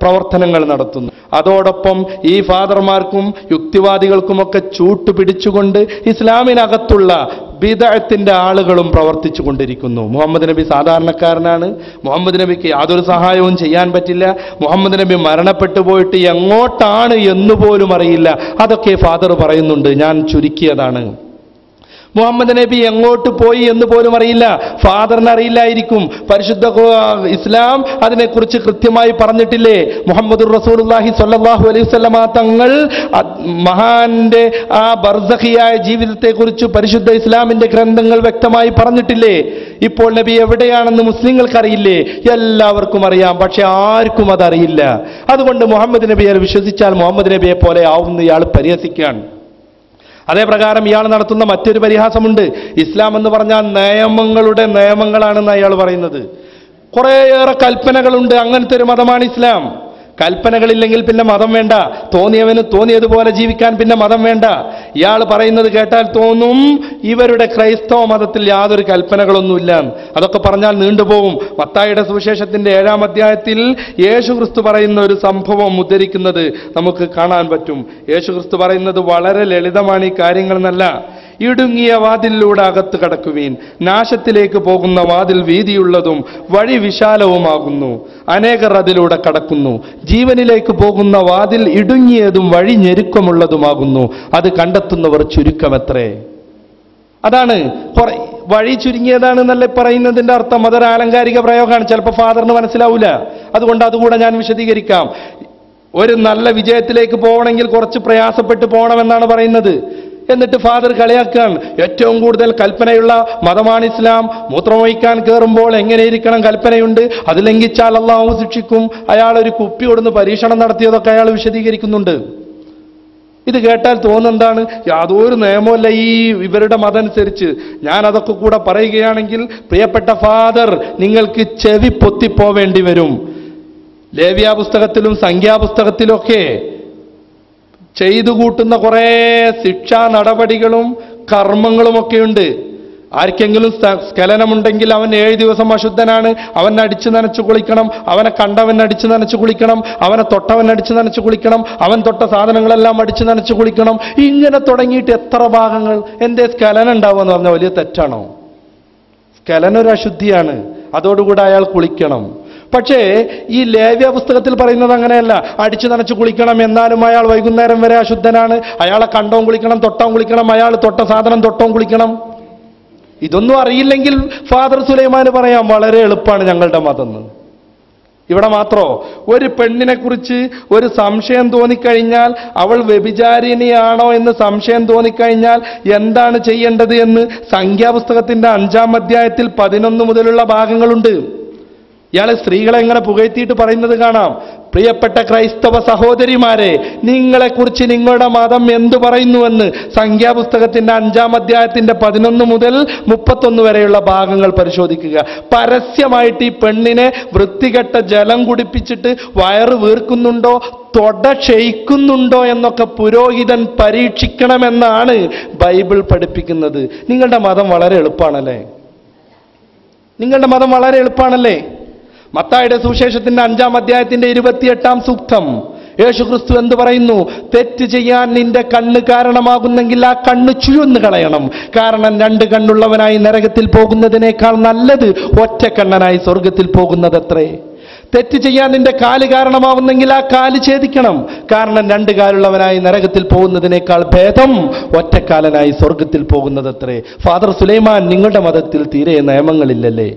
പ്രവർത്തനങ്ങൾ നടത്തുന്നു. അതോടൊപ്പം ഈ ഫാദർമാർക്കും യുക്തിവാദികൾക്കുമൊക്കെ ചൂട്ടുപിടിച്ചുകൊണ്ട് ഇസ്ലാമിനകത്തുള്ള ബിദ്അത്തിന്റെ ആളുകളും പ്രവർത്തിച്ചു കൊണ്ടിരിക്കുന്നു. മുഹമ്മദ് നബി സാധാരണക്കാരനാണ്, മുഹമ്മദ് നബിക്ക് യാതൊരു സഹായവും ചെയ്യാൻ പറ്റില്ല, മുഹമ്മദ് നബി മരണപ്പെട്ടു പോയിട്ട് എങ്ങോട്ടാണ് എന്നുപോലും അറിയില്ല. അതൊക്കെ ഫാദർ പറയുന്നുണ്ട്, ഞാൻ ചുരുക്കിയതാണ്. മുഹമ്മദ് നബി എങ്ങോട്ട് പോയി എന്ന് പോലും അറിയില്ല, ഫാദറിന് അറിയില്ലായിരിക്കും. പരിശുദ്ധ ഇസ്ലാം അതിനെക്കുറിച്ച് കൃത്യമായി പറഞ്ഞിട്ടില്ലേ? മുഹമ്മദുർ റസൂലുള്ളാഹി സ്വല്ലല്ലാഹു അലൈഹി വസല്ലമ തങ്ങൾ മഹാന്റെ ആ ബർസഖിയായ ജീവിതത്തെക്കുറിച്ച് പരിശുദ്ധ ഇസ്ലാമിന്റെ ഗ്രന്ഥങ്ങൾ വ്യക്തമായി പറഞ്ഞിട്ടില്ലേ? ഇപ്പോൾ നബി എവിടെയാണെന്ന് മുസ്ലിങ്ങൾക്കറിയില്ലേ? എല്ലാവർക്കും അറിയാം, പക്ഷെ ആർക്കും അതറിയില്ല. അതുകൊണ്ട് മുഹമ്മദ് നബിയെ വിശ്വസിച്ചാൽ മുഹമ്മദ് നബിയെ പോലെ ആവുന്ന ഇയാൾ പരിഹസിക്കാൻ. അതേ പ്രകാരം ഇയാൾ നടത്തുന്ന മറ്റൊരു പരിഹാസമുണ്ട്. ഇസ്ലാം എന്ന് പറഞ്ഞാൽ നിയമങ്ങളുടെ നിയമങ്ങളാണെന്ന് അയാൾ പറയുന്നത്. കുറേയേറെ കൽപ്പനകളുണ്ട്, അങ്ങനത്തെ ഒരു മതമാണ് ഇസ്ലാം. കൽപ്പനകളില്ലെങ്കിൽ പിന്നെ മതം വേണ്ട, തോന്നിയവന് തോന്നിയതുപോലെ ജീവിക്കാൻ പിന്നെ മതം വേണ്ട. ഇയാൾ പറയുന്നത് കേട്ടാൽ തോന്നും ഇവരുടെ ക്രൈസ്തവ മതത്തിൽ യാതൊരു കൽപ്പനകളൊന്നുമില്ല. അതൊക്കെ പറഞ്ഞാൽ നീണ്ടുപോകും. മത്തായിയുടെ സുവിശേഷത്തിന്റെ 7-ാം അധ്യായത്തിൽ യേശുക്രിസ്തു പറയുന്ന ഒരു സംഭവം ഉദ്ധരിക്കുന്നത് നമുക്ക് കാണാൻ പറ്റും. യേശുക്രിസ്തു പറയുന്നത് വളരെ ലളിതമാണ് ഈ കാര്യങ്ങൾ എന്നല്ല. ഇടുങ്ങിയ വാതിലിലൂടെ അകത്ത് കടക്കുവീൻ, നാശത്തിലേക്ക് പോകുന്ന വാതിൽ വീതിയുള്ളതും വഴി വിശാലവുമാകുന്നു, അനേകർ അതിലൂടെ കടക്കുന്നു. ജീവനിലേക്ക് പോകുന്ന വാതിൽ ഇടുങ്ങിയതും വഴി ഞെരുക്കമുള്ളതുമാകുന്നു, അത് കണ്ടെത്തുന്നവർ ചുരുക്കമത്രേ. അതാണ് വഴി ചുരുങ്ങിയതാണ് എന്നല്ലേ പറയുന്നതിന്റെ അർത്ഥം. അതൊരു ആലങ്കാരിക പ്രയോഗമാണ്, ചിലപ്പോൾ ഫാദറിന് മനസ്സിലാവില്ല. അതുകൊണ്ട് അതുകൂടെ ഞാൻ വിശദീകരിക്കാം. ഒരു നല്ല വിജയത്തിലേക്ക് പോകണമെങ്കിൽ കുറച്ച് പ്രയാസപ്പെട്ട് പോകണമെന്നാണ് പറയുന്നത്. എന്നിട്ട് ഫാദർ കളിയാക്കാൻ ഏറ്റവും കൂടുതൽ കൽപ്പനയുള്ള മതമാണ് ഇസ്ലാം. മൂത്രമൊഴിക്കാൻ കയറുമ്പോൾ എങ്ങനെ ഇരിക്കണം കൽപ്പനയുണ്ട്, അത് ലംഘിച്ചാൽ അള്ളാഹു ശിക്ഷിക്കും. അയാൾ ഒരു കുപ്പി കൊടുന്ന് പരീക്ഷണം നടത്തിയതൊക്കെ അയാൾ വിശദീകരിക്കുന്നുണ്ട്. ഇത് കേട്ടാൽ തോന്നുന്നതാണ്, യാതൊരു നിയമമല്ല ഈ ഇവരുടെ മതം അനുസരിച്ച്. ഞാൻ അതൊക്കെ കൂടെ പറയുകയാണെങ്കിൽ പ്രിയപ്പെട്ട ഫാദർ, നിങ്ങൾക്ക് ചെവി പൊത്തിപ്പോവേണ്ടി വരും. ലേവ്യ പുസ്തകത്തിലും സംഖ്യാപുസ്തകത്തിലൊക്കെ ചെയ്തു കൂട്ടുന്ന കുറേ ശിക്ഷാ നടപടികളും കർമ്മങ്ങളുമൊക്കെയുണ്ട്. ആർക്കെങ്കിലും സ്ഖലനമുണ്ടെങ്കിൽ അവൻ 7 ദിവസം അശുദ്ധനാണ്, അവൻ അടിച്ചു നനച്ചു കുളിക്കണം, അവനെ കണ്ടവൻ അടിച്ചു നനച്ചു കുളിക്കണം, അവനെ തൊട്ടവൻ അടിച്ചു നനച്ചു കുളിക്കണം, അവൻ തൊട്ട സാധനങ്ങളെല്ലാം അടിച്ചു നനച്ചു കുളിക്കണം. ഇങ്ങനെ തുടങ്ങിയിട്ട് എത്ര ഭാഗങ്ങൾ. എന്തേ സ്ഖലനം ഉണ്ടാവുക എന്ന് പറഞ്ഞാൽ വലിയ തെറ്റാണോ? സ്ഖലനം ഒരു അശുദ്ധിയാണ്, അതോടുകൂടെ അയാൾ കുളിക്കണം. പക്ഷേ ഈ ലേവ്യ പുസ്തകത്തിൽ പറയുന്നത് അങ്ങനെയല്ല. അടിച്ചു നനച്ചു കുളിക്കണം, എന്നാലും അയാൾ വൈകുന്നേരം വരെ അശുദ്ധനാണ്. അയാളെ കണ്ടവും കുളിക്കണം, തൊട്ടവും കുളിക്കണം, അയാൾ തൊട്ട സാധനം തൊട്ടവും കുളിക്കണം. ഇതൊന്നും അറിയില്ലെങ്കിൽ ഫാദർ സുലൈമാന് പറയാം വളരെ എളുപ്പമാണ് ഞങ്ങളുടെ മതം എന്ന്. ഇവിടെ മാത്രോ ഒരു പെണ്ണിനെ കുറിച്ച് ഒരു സംശയം തോന്നിക്കഴിഞ്ഞാൽ, അവൾ വ്യഭിചാരിണിയാണോ എന്ന് സംശയം തോന്നിക്കഴിഞ്ഞാൽ എന്താണ് ചെയ്യേണ്ടത് എന്ന് സംഖ്യാപുസ്തകത്തിന്റെ 5-ാം അധ്യായത്തിൽ 11 മുതലുള്ള ഭാഗങ്ങളുണ്ട്. ഇയാളെ സ്ത്രീകളെ എങ്ങനെ പുകഴ്ത്തിയിട്ട് പറയുന്നത് കാണാം. പ്രിയപ്പെട്ട ക്രൈസ്തവ സഹോദരിമാരെ, നിങ്ങളെക്കുറിച്ച് നിങ്ങളുടെ മതം എന്തു പറയുന്നുവെന്ന് സംഖ്യാപുസ്തകത്തിന്റെ 5-ാം അധ്യായത്തിന്റെ 11 മുതൽ 31 വരെയുള്ള ഭാഗങ്ങൾ പരിശോധിക്കുക. പരസ്യമായിട്ട് ഈ പെണ്ണിനെ വൃത്തികെട്ട ജലം കുടിപ്പിച്ചിട്ട് വയറ് വീർക്കുന്നുണ്ടോ, തൊട ക്ഷയിക്കുന്നുണ്ടോ എന്നൊക്കെ പുരോഹിതൻ പരീക്ഷിക്കണമെന്നാണ് ബൈബിൾ പഠിപ്പിക്കുന്നത്. നിങ്ങളുടെ മതം വളരെ എളുപ്പമാണല്ലേ? നിങ്ങളുടെ മതം വളരെ എളുപ്പമാണല്ലേ? മത്തായിയുടെ സുവിശേഷത്തിന്റെ 5-ാം അധ്യായത്തിന്റെ 28-ാം സൂക്തം യേശുക്രിസ്തു എന്ത് പറയുന്നു? തെറ്റ് ചെയ്യാൻ നിന്റെ കണ്ണ് കാരണമാകുന്നെങ്കിൽ ആ കണ്ണ് ചുഴന്നു കളയണം. കാരണം 2 കണ്ണുള്ളവനായി നരകത്തിൽ പോകുന്നതിനേക്കാൾ നല്ലത് ഒറ്റ കണ്ണനായി സ്വർഗത്തിൽ പോകുന്നതത്രേ. തെറ്റ് ചെയ്യാൻ നിന്റെ കാല് കാരണമാവുന്നെങ്കിൽ ആ കാല് ഛേദിക്കണം. കാരണം 2 കാലുള്ളവനായി നരകത്തിൽ പോകുന്നതിനേക്കാൾ ഭേദം ഒറ്റക്കാലനായി സ്വർഗത്തിൽ പോകുന്നതത്രേ. ഫാദർ സുലൈമാൻ, നിങ്ങളുടെ മതത്തിൽ തീരെ നിയമങ്ങളില്ലല്ലേ?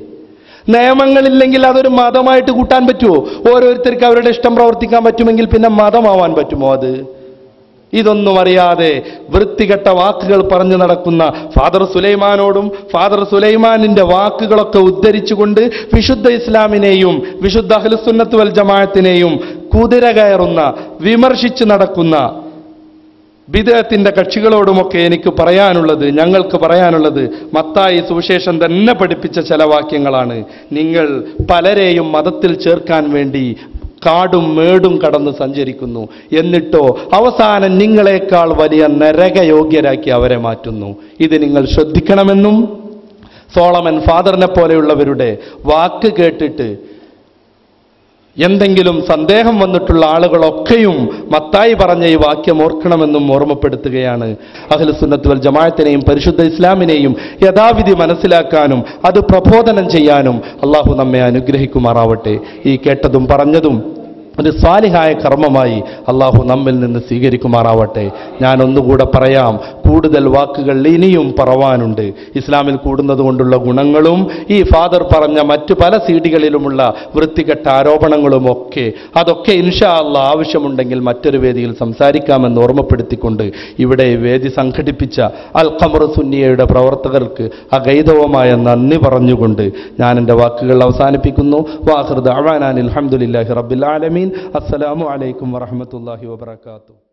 നിയമങ്ങളില്ലെങ്കിൽ അതൊരു മതമായിട്ട് കൂട്ടാൻ പറ്റുമോ? ഓരോരുത്തർക്ക് അവരുടെ ഇഷ്ടം പ്രവർത്തിക്കാൻ പറ്റുമെങ്കിൽ പിന്നെ മതമാവാൻ പറ്റുമോ അത്? ഇതൊന്നും അറിയാതെ വൃത്തികെട്ട വാക്കുകൾ പറഞ്ഞു നടക്കുന്ന ഫാദർ സുലൈമാനോടും ഫാദർ സുലൈമാനിന്റെ വാക്കുകളൊക്കെ ഉദ്ധരിച്ചുകൊണ്ട് വിശുദ്ധ ഇസ്ലാമിനെയും വിശുദ്ധ അഹ്ലുസുന്നത്ത് വൽ ജമാഅത്തിനെയും കുതിര കയറുന്ന, വിമർശിച്ചു നടക്കുന്ന ബിദ്അത്തിന്റെ കക്ഷികളോടുമൊക്കെ എനിക്ക് പറയാനുള്ളത്, ഞങ്ങൾക്ക് പറയാനുള്ളത്, മത്തായി സുവിശേഷം തന്നെ പഠിപ്പിച്ച ചില വാക്യങ്ങളാണ്. നിങ്ങൾ പലരെയും മതത്തിൽ ചേർക്കാൻ വേണ്ടി കാടും മേടും കടന്ന് സഞ്ചരിക്കുന്നു, എന്നിട്ടോ അവസാനം നിങ്ങളെക്കാൾ വലിയ നരകയോഗ്യരാക്കി അവരെ മാറ്റുന്നു. ഇത് നിങ്ങൾ ശ്രദ്ധിക്കണമെന്നും സോളമൻ ഫാദറിനെ പോലെയുള്ളവരുടെ വാക്ക് കേട്ടിട്ട് എന്തെങ്കിലും സന്ദേഹം വന്നിട്ടുള്ള ആളുകളൊക്കെയും മത്തായി പറഞ്ഞ ഈ വാക്യം ഓർക്കണമെന്നും ഓർമ്മപ്പെടുത്തുകയാണ്. അഹ്ലുസുന്നത്ത് വൽ ജമാഅത്തിനെയും പരിശുദ്ധ ഇസ്ലാമിനെയും യഥാവിധി മനസ്സിലാക്കാനും അത് പ്രബോധനം ചെയ്യാനും അള്ളാഹു നമ്മെ അനുഗ്രഹിക്കുമാറാവട്ടെ. ഈ കേട്ടതും പറഞ്ഞതും ഒരു സാലിഹായ കർമ്മമായി അള്ളാഹു നമ്മിൽ നിന്ന് സ്വീകരിക്കുമാറാവട്ടെ. ഞാൻ ഒന്നുകൂടെ പറയാം, കൂടുതൽ വാക്കുകൾ ഇനിയും പറവാനുണ്ട്. ഇസ്ലാമിൽ കൂടുന്നത് കൊണ്ടുള്ള ഗുണങ്ങളും ഈ ഫാദർ പറഞ്ഞ മറ്റു പല സീഡികളിലുമുള്ള വൃത്തികെട്ട ആരോപണങ്ങളും അതൊക്കെ ഇൻഷാ അല്ലാഹ് ആവശ്യമുണ്ടെങ്കിൽ മറ്റൊരു വേദിയിൽ സംസാരിക്കാമെന്ന് ഓർമ്മപ്പെടുത്തിക്കൊണ്ട് ഇവിടെ വേദി സംഘടിപ്പിച്ച അൽ ഖമർ സുന്നിയയുടെ പ്രവർത്തകർക്ക് അഗൈതവമായ നന്ദി പറഞ്ഞുകൊണ്ട് ഞാൻ എൻ്റെ വാക്കുകൾ അവസാനിപ്പിക്കുന്നു. വാഖിറു ദഅ്വാനാ അൽഹംദുലില്ലാഹി റബ്ബിൽ ആലമീൻ. അസ്സലാമു അലൈക്കും വറഹ്മത്തുള്ളാഹി വബറകാതുഹു.